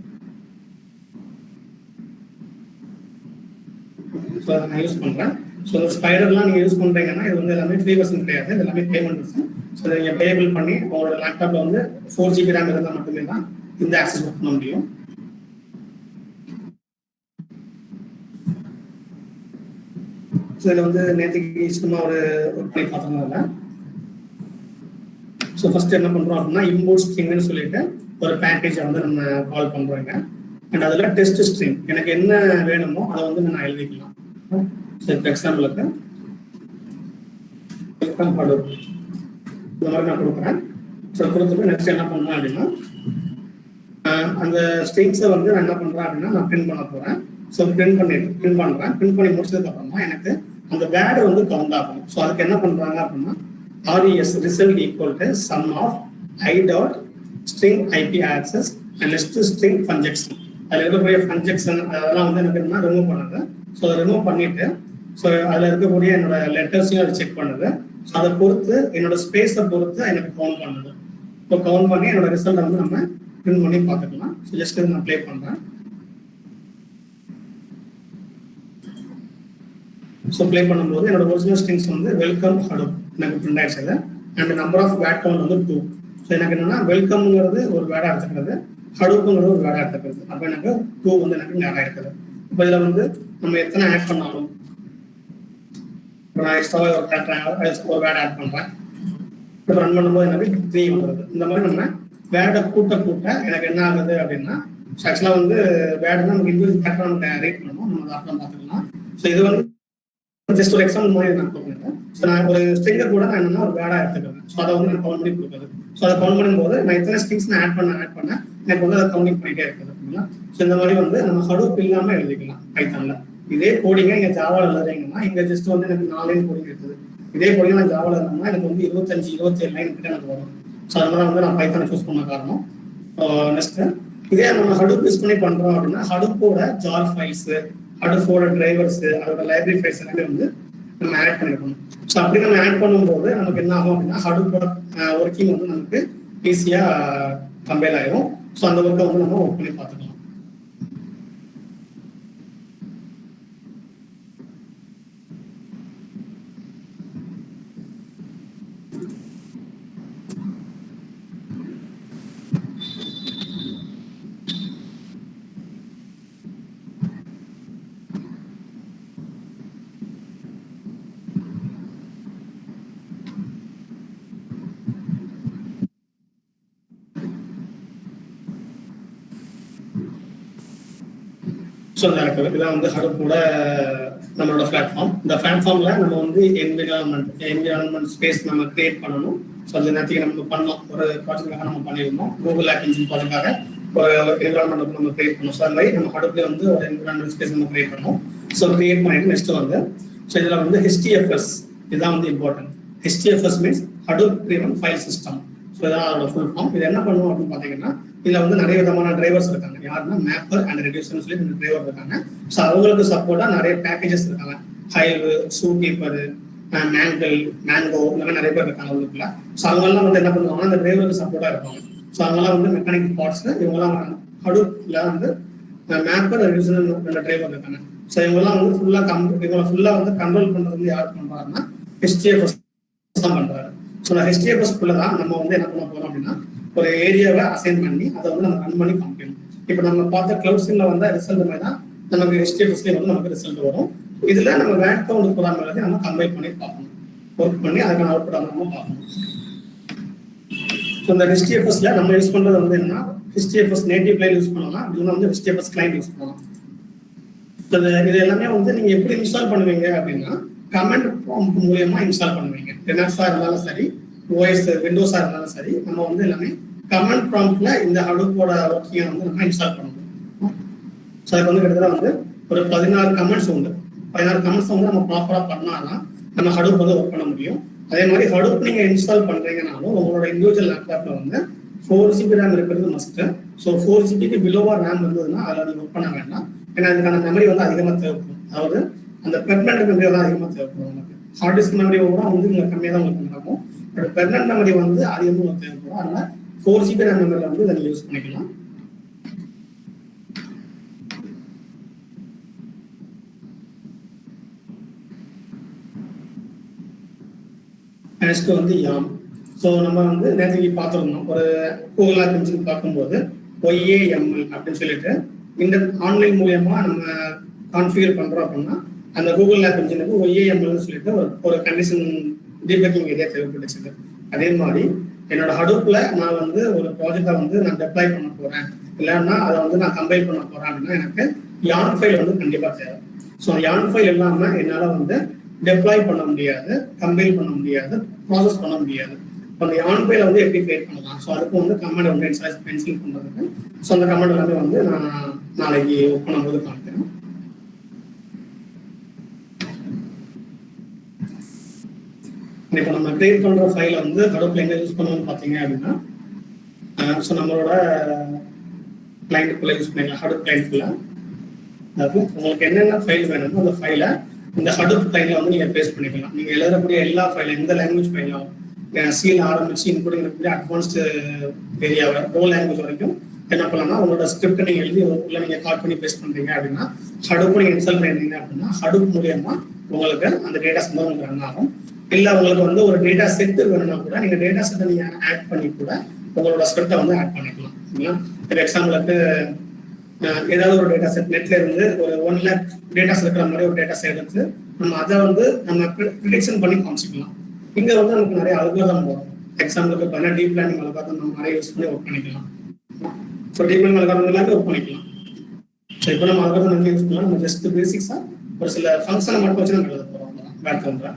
ஸோ அதை நான் யூஸ் பண்றேன். ஸோ இந்த ஸ்பைடர்லாம் நீங்க யூஸ் பண்றீங்கன்னா இது வந்து எல்லாமே ஃப்ரீ வெர்ஷன் கிடையாது, இது எல்லாமே பேமெண்ட் வெர்ஷன். ஸோ நீங்க பேபிள் பண்ணி உங்களோட லேப்டாப்ல வந்து 4GB RAM இருந்தால் மட்டுமே தான் இந்த ஆக்சஸ் ஒர்க் பண்ண முடியும். ஸோ இதில் வந்து நேற்றுக்கு சும்மா ஒரு ஒர்க் பண்ணி பார்த்தோம்னால ஸோ ஃபர்ஸ்ட் என்ன பண்றோம் அப்படின்னா இம்போர்ட் ஸ்ட்ரிங்னு சொல்லிட்டு ஒரு பேக்கேஜை வந்து நம்ம கால் பண்றோங்க. அண்ட் அதில் டெஸ்ட் ஸ்ட்ரிங் எனக்கு என்ன வேணுமோ அதை வந்து நான் எழுதிக்கலாம். ஸோ இப்போ எக்ஸாம்பிளுக்கு வெல்கம் ஹடூப் இந்த மாதிரி நான் கொடுக்குறேன். ஸோ கொடுத்துட்டு நெக்ஸ்ட் என்ன பண்ணுறேன் அப்படின்னா அந்த ஸ்ட்ரிங்ஸை வந்து நான் என்ன பண்ணுறேன் அப்படின்னா நான் பிரிண்ட் பண்ண போகிறேன். ஸோ பிரிண்ட் பண்ணுறேன். பிரிண்ட் பண்ணி முடிச்சதுக்கு அப்புறமா எனக்கு அந்த வேர்டை வந்து கவுண்ட் ஆகும். ஸோ அதுக்கு என்ன பண்ணுறாங்க அப்படின்னா RES result equal to sum of I dot string IP access and next string function. அதில் இருக்கக்கூடிய ஃபன்ஜெக்ஷன் அதெல்லாம் வந்து எனக்கு என்ன ரிமூவ் பண்ணுது. ஸோ அதை ரிமூவ் பண்ணிட்டு ஸோ அதில் இருக்கக்கூடிய என்னோட லெட்டர்ஸையும் அதை செக் பண்ணுது. ஸோ அதை பொறுத்து என்னோட ஸ்பேஸை பொறுத்து எனக்கு கவுண்ட் பண்ணுது. இப்போ கவுண்ட் பண்ணி என்னோட ரிசல்ட்டை வந்து நம்ம பிரிண்ட் பண்ணி பார்த்துக்கலாம். ஸோ ஜஸ்ட் நான் ப்ளே பண்ணுறேன். ஸோ ப்ளே பண்ணும்போது என்னோட ஒரிஜினல் ஸ்ட்ரிங்ஸ் வந்து வெல்கம் ஹடூப் எனக்கு பிரிண்ட் ஆயிடுச்சு. And number of word count வந்து 2. ஸோ எனக்கு என்னன்னா வெல்கம்ங்கிறது ஒரு வேர்டாக எடுத்துக்கிறது, ஹடூப்புங்கிறது ஒரு வேர்டாக எடுத்துக்கிறது. அப்போ எனக்கு 2 வந்து எனக்கு நேரம் இருக்குது. இப்போ இதில் வந்து நம்ம எத்தனை ஆட் பண்ணாலும் இப்போ நான் எக்ஸ்ட்ராவாக ஒரு வேர்ட் ஆட் பண்ணுறேன். இப்போ ரன் பண்ணும்போது எனக்கு 3 வந்துடுது. இந்த மாதிரி நம்ம வேர்டை கூட்ட எனக்கு என்ன ஆகுது அப்படின்னா ஆக்சுவலாக வந்து வேர்டு தான் நமக்கு இண்டிவிஜுவல் பேக்ரவுண்ட் ரீட் பண்ணணும், நம்ம அப்புறம் பார்த்துக்கலாம். ஸோ இது வந்து ஜஸ்ட் ஒரு எக்ஸாம்பிள் மாதிரி நான் கொடுக்குறேன். ஸோ நான் ஒரு ஸ்ட்ரிங்கர் கூட நான் என்னன்னா ஒரு வேர்டாக எடுத்துக்கிறேன். ஸோ அதை வந்து நான் கவுண்ட் பண்ணி கொடுக்குறது. ஸோ அதை கவுண்ட் பண்ணும்போது நான் எத்தனை ஸ்ட்ரிங்ஸ் நான் ஆட் பண்ண எனக்கு வந்து அதை கவுண்டிங் பண்ணிட்டே இருக்குது அப்படின்னா. ஸோ இந்த மாதிரி வந்து நம்ம ஹடூப் இல்லாமல் எழுதிக்கலாம் பைத்தான்ல. இதே கோடிங்க இங்கே ஜாவால எழுதுறீங்கன்னா இங்கே ஜஸ்ட் வந்து எனக்கு 4 லைன் கோடிங் இருக்குது. இதே கோடிங்க நான் ஜாவால எழுதுனா எனக்கு வந்து 25-27 லைன் கிட்ட எனக்கு வரும். ஸோ அதனால வந்து நான் பைத்தானை சூஸ் பண்ண காரணம். நெக்ஸ்ட் இதே நம்ம ஹடூப் யூஸ் பண்ணி பண்றோம் அப்படின்னா ஹடூப்போட ஜார் ஃபைல்ஸ், ஹடூப்போட டிரைவர்ஸ், அதோட லைப்ரரி ஃபைல்ஸ் எல்லாமே வந்து நம்ம ஆட் பண்ணிருக்கணும். ஸோ அப்படி நம்ம ஆட் பண்ணும்போது நமக்கு என்ன ஆகும் அப்படின்னா ஹடூப்போட ஒர்க்கிங் வந்து நமக்கு ஈஸியா கம்பைல் ஆயிடும். ஸோ அந்த ஒர்க்கை வந்து நம்ம ஒர்க் பண்ணி பார்த்துக்கலாம். ஸோ இதான் வந்து ஹடூப்போட நம்மளோட பிளாட்ஃபார்ம். இந்த பிளாட்ஃபார்ம்ல நம்ம வந்து என்விரான்மெண்ட் ஸ்பேஸ் நம்ம கிரியேட் பண்ணணும். ஸோ அது நேரத்துக்கு நம்ம பண்ணோம், ஒரு ப்ராஜெக்டாக நம்ம பண்ணியிருந்தோம். கூகுள் ஆப் இன்ஜின் ப்ராஜெக்டாக ஒரு என்விரான்மெண்ட் நம்ம கிரியேட் பண்ணோம். ஸோ அது மாதிரி நம்ம ஹடூப்ல வந்து ஒரு என்விரான்மெண்ட் ஸ்பேஸ் நம்ம கிரியேட் பண்ணோம். ஸோ கிரியேட் பண்ணிட்டு நெக்ஸ்ட் வந்து ஸோ இதில் வந்து HDFS இதுதான் வந்து important. HDFS means Hadoop driven file system. So இதான் அதோட ஃபுல் ஃபார்ம். இது என்ன பண்ணுவோம் அப்படின்னு பார்த்தீங்கன்னா, இதில் வந்து நிறைய விதமான டிரைவர்ஸ் இருக்காங்க. யாருன்னா மேப்பர் அண்ட் ரெடியூசர்னு சொல்லி ரெண்டு டிரைவர் இருக்காங்க. ஸோ அவங்களுக்கு சப்போர்ட்டாக நிறைய பேக்கேஜஸ் இருக்காங்க. ஹைவ், சூகீப்பர், மேங்கிள், மேங்கோ, இந்த மாதிரி நிறைய பேர் இருக்காங்க அவங்களுக்குள்ள. ஸோ அவங்கெல்லாம் வந்து என்ன பண்ணுவாங்கன்னா இந்த டிரைவருக்கு சப்போர்ட்டாக இருப்பாங்க. ஸோ அவங்கெல்லாம் வந்து மெக்கானிக் பார்ட்ஸ், இவங்கெல்லாம் ஹடூப்ல வந்து மேப்பர் ரெடியூசர் ரெண்டு டிரைவர் இருக்காங்க. ஸோ இவங்கெல்லாம் வந்து இவங்களை ஃபுல்லாக வந்து கண்ட்ரோல் பண்ணுறது வந்து யார் பண்ணுறாருன்னா HDFS தான் பண்ணுறாரு. ஸோ அந்த HDFS குள்ள தான் நம்ம வந்து என்ன பண்ண போறோம் அப்படின்னா, ஒரு ஏரியாவை அசைன் பண்ணி அதை வந்து நம்ம ரன் பண்ணி காமிக்கணும். இப்போ நம்ம பார்த்த கிளவுட்ஸ்ல வந்த ரிசல்ட் மாதிரி தான் நமக்கு HDFSல வந்து நமக்கு ரிசல்ட் வரும். இதுல நம்ம வேட் கவுண்ட் ப்ரோக்ராம் நம்ம கம்பைல் பண்ணி பார்க்கணும், ஒர்க் பண்ணி அதுக்கான அவுட்புட் நம்ம பார்க்கணும். ஸோ இந்த HDFSல நம்ம யூஸ் பண்றது வந்து என்னன்னா, HDFS நேட்டிவ் கிளைண்ட் யூஸ் பண்ணலாம், அப்படின்னா வந்து HDFS கிளைண்ட் யூஸ் பண்ணலாம். இது எல்லாமே வந்து நீங்க எப்படி இன்ஸ்டால் பண்ணுவீங்க அப்படின்னா, கமெண்ட் ப்ராம்ப்ட் மூலமா இன்ஸ்டால் பண்ணுவீங்க. லினக்ஸா இருந்தாலும் சரி, OS விண்டோஸா இருந்தாலும் சரி, நம்ம வந்து எல்லாமே கமெண்ட் ப்ராம்ப்ட்ல இந்த ஹடூப்போட ஒர்க்கிங்கை வந்து நம்ம இன்ஸ்டால் பண்ணணும். ஸோ அதுக்கு வந்து கிட்டத்தட்ட வந்து ஒரு 16 கமெண்ட்ஸ் உண்டு. 16 கமெண்ட்ஸ் வந்து நம்ம ப்ராப்பரா பண்ணாதான் நம்ம ஹடூப் வந்து ஒர்க் பண்ண முடியும். அதே மாதிரி ஹடூப் நீங்க இன்ஸ்டால் பண்றீங்கனாலும் உங்களோட இண்டிவிஜுவல் லேப்டாப்ல வந்து 4 GB ரேம் இருக்கிறது மஸ்ட். ஸோ 4 GB பிலோவா ரேம் இருந்ததுன்னா அதில் நீங்க ஒர்க் பண்ண வேண்டாம். ஏன்னா அதுக்கான மெமரி வந்து அதிகமாக தேவைப்படும். அதாவது அந்த பெர்மனன்ட் மெமரி தான் அதிகமாக தேவைப்படும். உங்களுக்கு ஹார்ட் டிஸ்க் மெமரி ஓவரா வந்து உங்களுக்கு கம்மியாக தான் உங்களுக்கு நடக்கும். பட் பெர்மனன்ட் மெமரி வந்து அதிகமாக உங்களுக்கு தேவைப்படும். அதனால 4 GB ரேம் மெமரியில் வந்து இதை நீங்கள் யூஸ் பண்ணிக்கலாம். நெக்ஸ்ட் வந்து YAML. ஸோ நம்ம வந்து நேற்றுக்கு பார்த்துருந்தோம், ஒரு கூகுள் ஆப் இன்ஜின் பார்க்கும்போது YAML அப்படின்னு சொல்லிட்டு இந்த ஆன்லைன் மூலியமா நம்ம கான்ஃபிகர் பண்றோம் அப்படின்னா, அந்த கூகுள் ஆப் இன்ஜினுக்கு YAML சொல்லிட்டு ஒரு கண்டிஷன் டீபக்கிங் ஏரியா தேவைப்பட்டுச்சு. அதே மாதிரி என்னோட ஹடூப்ல நான் வந்து ஒரு ப்ராஜெக்டை வந்து நான் டெப்ளாய் பண்ண போறேன், இல்லைன்னா அதை வந்து நான் கம்பைல் பண்ண போறேன் அப்படின்னா எனக்கு YARN ஃபைல் வந்து கண்டிப்பா தேவை. ஸோ YARN ஃபைல் இல்லாம என்னால வந்து டெப்ளாய் பண்ண முடியாது, கம்பைல் பண்ண முடியாது, ப்ராசஸ் பண்ண முடியாது. அந்த YARN ஃபைலை வந்து எப்படி கிரியேட் பண்ணலாம்? ஸோ அதுக்கு வந்து கமெண்ட் வந்து பென்சில் பண்றதுக்கு ஸோ அந்த கமெண்ட் எல்லாமே வந்து நான் நாளைக்கு ஒர்க் பண்ணும்போது காமிக்கிறேன். இப்போ நம்ம கிரியேட் பண்ற ஃபைலை வந்து ஹடூப்ல எங்க யூஸ் பண்ணுவோம்னு பார்த்தீங்க அப்படின்னா, ஸோ நம்மளோட கிளைண்ட்டுக்குள்ள யூஸ் பண்ணிக்கலாம். ஹடூப் கிளைண்ட்டுக்குள்ள அதாவது உங்களுக்கு என்னென்ன ஃபைல் வேணுமோ அந்த ஃபைலை இந்த ஹடூப் கிளைண்ட்ல வந்து நீங்க பேஸ்ட் பண்ணிக்கலாம். நீங்க எழுதக்கூடிய எல்லா ஃபைலும் எந்த லாங்குவேஜ் ஃபைலும் சீல ஆரம்பிச்சு இன்க்ளூடிங் இருக்கக்கூடிய அட்வான்ஸ்டு ஏரியாவை ரோ லாங்குவேஜ் வரைக்கும் என்ன பண்ணலாம்னா, உங்களோட ஸ்கிரிப்ட் நீங்க எழுதி உள்ள நீங்க கால் பண்ணி பேஸ்ட் பண்றீங்க அப்படின்னா, ஹடூப் நீங்க இன்ஸ்டால் பண்ணிருந்தீங்க அப்படின்னா ஹடூப் மூலியமா உங்களுக்கு அந்த டேட்டாஸ் வந்து உங்களுக்கு ரன் ஆகும். இல்ல உங்களுக்கு வந்து ஒரு டேட்டா செட் வேணும்னா கூட நீங்க டேட்டா செட்டை நீங்க ஆட் பண்ணி கூட உங்களோட ஸ்கிரிப்டை வந்து ஆட் பண்ணிக்கலாம். இப்போ எக்ஸாம்பிளுக்கு ஏதாவது ஒரு டேட்டா செட் நெட்ல இருந்து ஒரு 1 lakh டேட்டாஸ் இருக்கிற மாதிரி ஒரு டேட்டா செட் எடுத்து நம்ம அதை வந்து நம்ம ப்ரிடிக்ஷன் பண்ணி காமிச்சிக்கலாம். இங்க வந்து நமக்கு நிறைய அல்காரிதம் வரும். எக்ஸாம்பிளுக்கு பார்த்தீங்கன்னா டீப் லேர்னிங் அல்காரிதம் நம்ம நிறைய யூஸ் பண்ணி ஒர்க் பண்ணிக்கலாம். ஸோ டீப் லேர்னிங் அல்காரிதம் எல்லாமே ஒர்க் பண்ணிக்கலாம். ஸோ இப்போ நம்ம அல்காரிதம் எப்படி யூஸ் பண்ணலாம், நம்ம ஜஸ்ட் பேசிக்ஸா ஒரு சில ஃபங்க்ஷனை மட்டும் வச்சு நம்ம எழுத போறோம். பேட் கவுண்டரா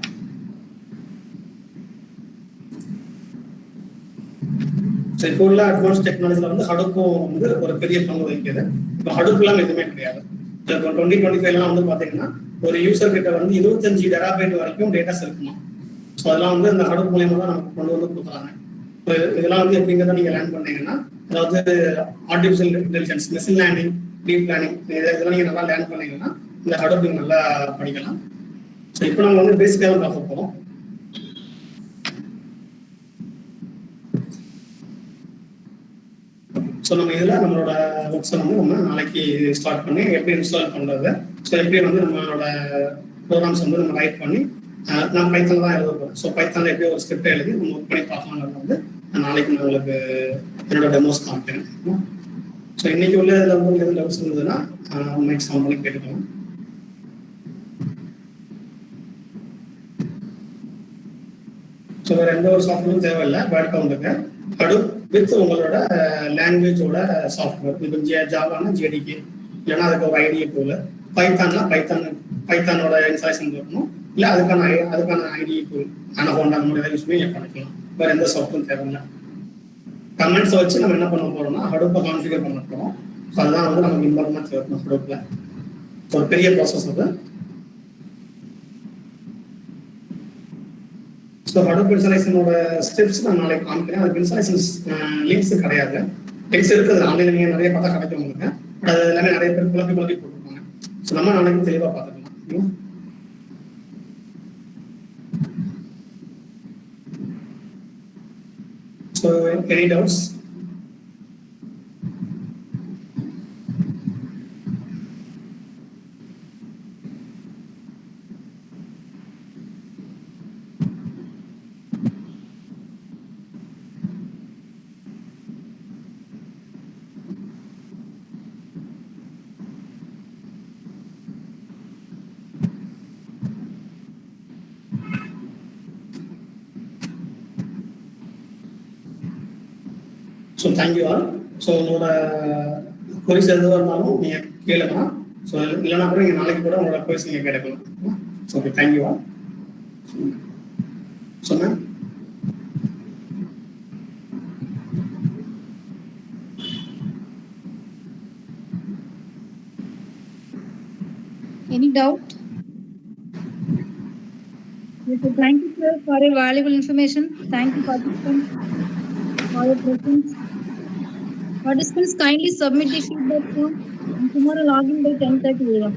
இப்போ உள்ள அட்வான்ஸ் டெக்னாலஜில வந்து ஹடூப்பும் வந்து ஒரு பெரிய பங்கு வகிக்குது. இப்போ ஹடூப் எல்லாம் எதுவுமே கிடையாது. இப்போ 2025 வந்து பாத்தீங்கன்னா ஒரு யூசர் கிட்ட வந்து 25 டெராபைட் வரைக்கும் டேட்டாஸ் இருக்குமா. ஸோ அதெல்லாம் வந்து இந்த ஹடூப் மூலியமா தான் நமக்கு கொண்டு வந்து கொடுக்குறாங்க. இதெல்லாம் வந்து எப்படிங்கிறத நீங்க லேர்ன் பண்ணீங்கன்னா, அதாவது artificial intelligence, machine learning, deep learning இதெல்லாம் நீங்க நல்லா லேர்ன் பண்ணீங்கன்னா இந்த ஹடூப் நீங்க நல்லா படிக்கலாம். ஸோ இப்போ நம்ம வந்து பேசிக்காக பார்க்க போறோம். ஸோ நம்ம இதில் நம்மளோட ஒர்க்ஸை வந்து நம்ம நாளைக்கு ஸ்டார்ட் பண்ணி எப்படி இன்ஸ்டால் பண்ணுறது, ஸோ எப்படி வந்து நம்மளோட ப்ரோக்ராம்ஸ் வந்து நம்ம ரைட் பண்ணி நான் பைத்தானில் தான் எழுத போகிறேன். ஸோ பைத்தானில் எப்படி ஒரு ஸ்கிரிப்டை எழுதி நம்ம ஒர்க் பண்ணி பார்க்கலாம்ன்றது வந்து நாளைக்கு நான் உங்களுக்கு என்னோட டெமோஸ் காமிக்கிறேன். ஸோ இன்னைக்கு உள்ள இதில் வந்து எதுவும் டவுட்ஸ் இருந்ததுன்னா மைக் சவுண்ட் பண்ணி கேட்டுக்கலாம். ஸோ வேறு எந்த ஒரு சாஃப்ட்வேரும் தேவையில்லை. பேட் கவுண்டுக்கு ஹடூப் வித் உங்களோட லாங்குவேஜோட சாஃப்ட்வேர். இப்போ ஜாவானா JDK, இல்லைன்னா அதுக்கு ஒரு ஐடிஏ டூல். பைத்தான்னா பைத்தானோட இன்ஸ்டாலேஷன் இருக்கணும். இல்லை அதுக்கான ஐடிஏ டூல் அனகோண்டா அந்த மாதிரி யூஸ் பண்ணி பண்ணிக்கலாம். வேற எந்த சாஃப்ட்வேரும் தேவையில்லை. கமெண்ட்ஸை வச்சு நம்ம என்ன பண்ண போறோம்னா ஹடூப்பை கான்ஃபிகர் பண்ண போறோம். ஸோ அதுதான் வந்து நமக்கு இம்பார்ட்டன்ட் தேவைப்படும் ஹடூப்ல. ஒரு பெரிய ப்ராசஸ் அது. ஸோ ஹடூப் இன்ஸ்டாலேஷனோட ஸ்டெப்ஸ் நான் நாளைக்கு காமிக்கிறேன். அதுக்கு இன்ஸ்டாலேஷன் லிங்க்ஸ் கிடையாது. லிங்க்ஸ் இருக்குது, ஆன்லைனில் நீங்கள் நிறைய பார்த்தா கிடைக்கும் உங்களுக்கு. பட் அது எல்லாமே நிறைய பேர் குழப்பி போட்டுருப்பாங்க. ஸோ நம்ம நாளைக்கு தெளிவாக பார்த்துக்கலாம். So any doubts? So thank you all. So உங்களோட கொரிஸ் எதுவாக இருந்தாலும் நீங்கள் கேளுங்க. ஸோ இல்லைனா கூட நீங்கள் நாளைக்கு கூட உங்களோட கொரிஸ் நீங்கள் கேட்கலாம். Okay, thank you all. சொன்னேன். Any doubt? Yes, so thank you, sir, for your valuable information. Thank you, participants, for your presence. Participants, kindly submit the feedback form and tomorrow login by 10:30 a.m.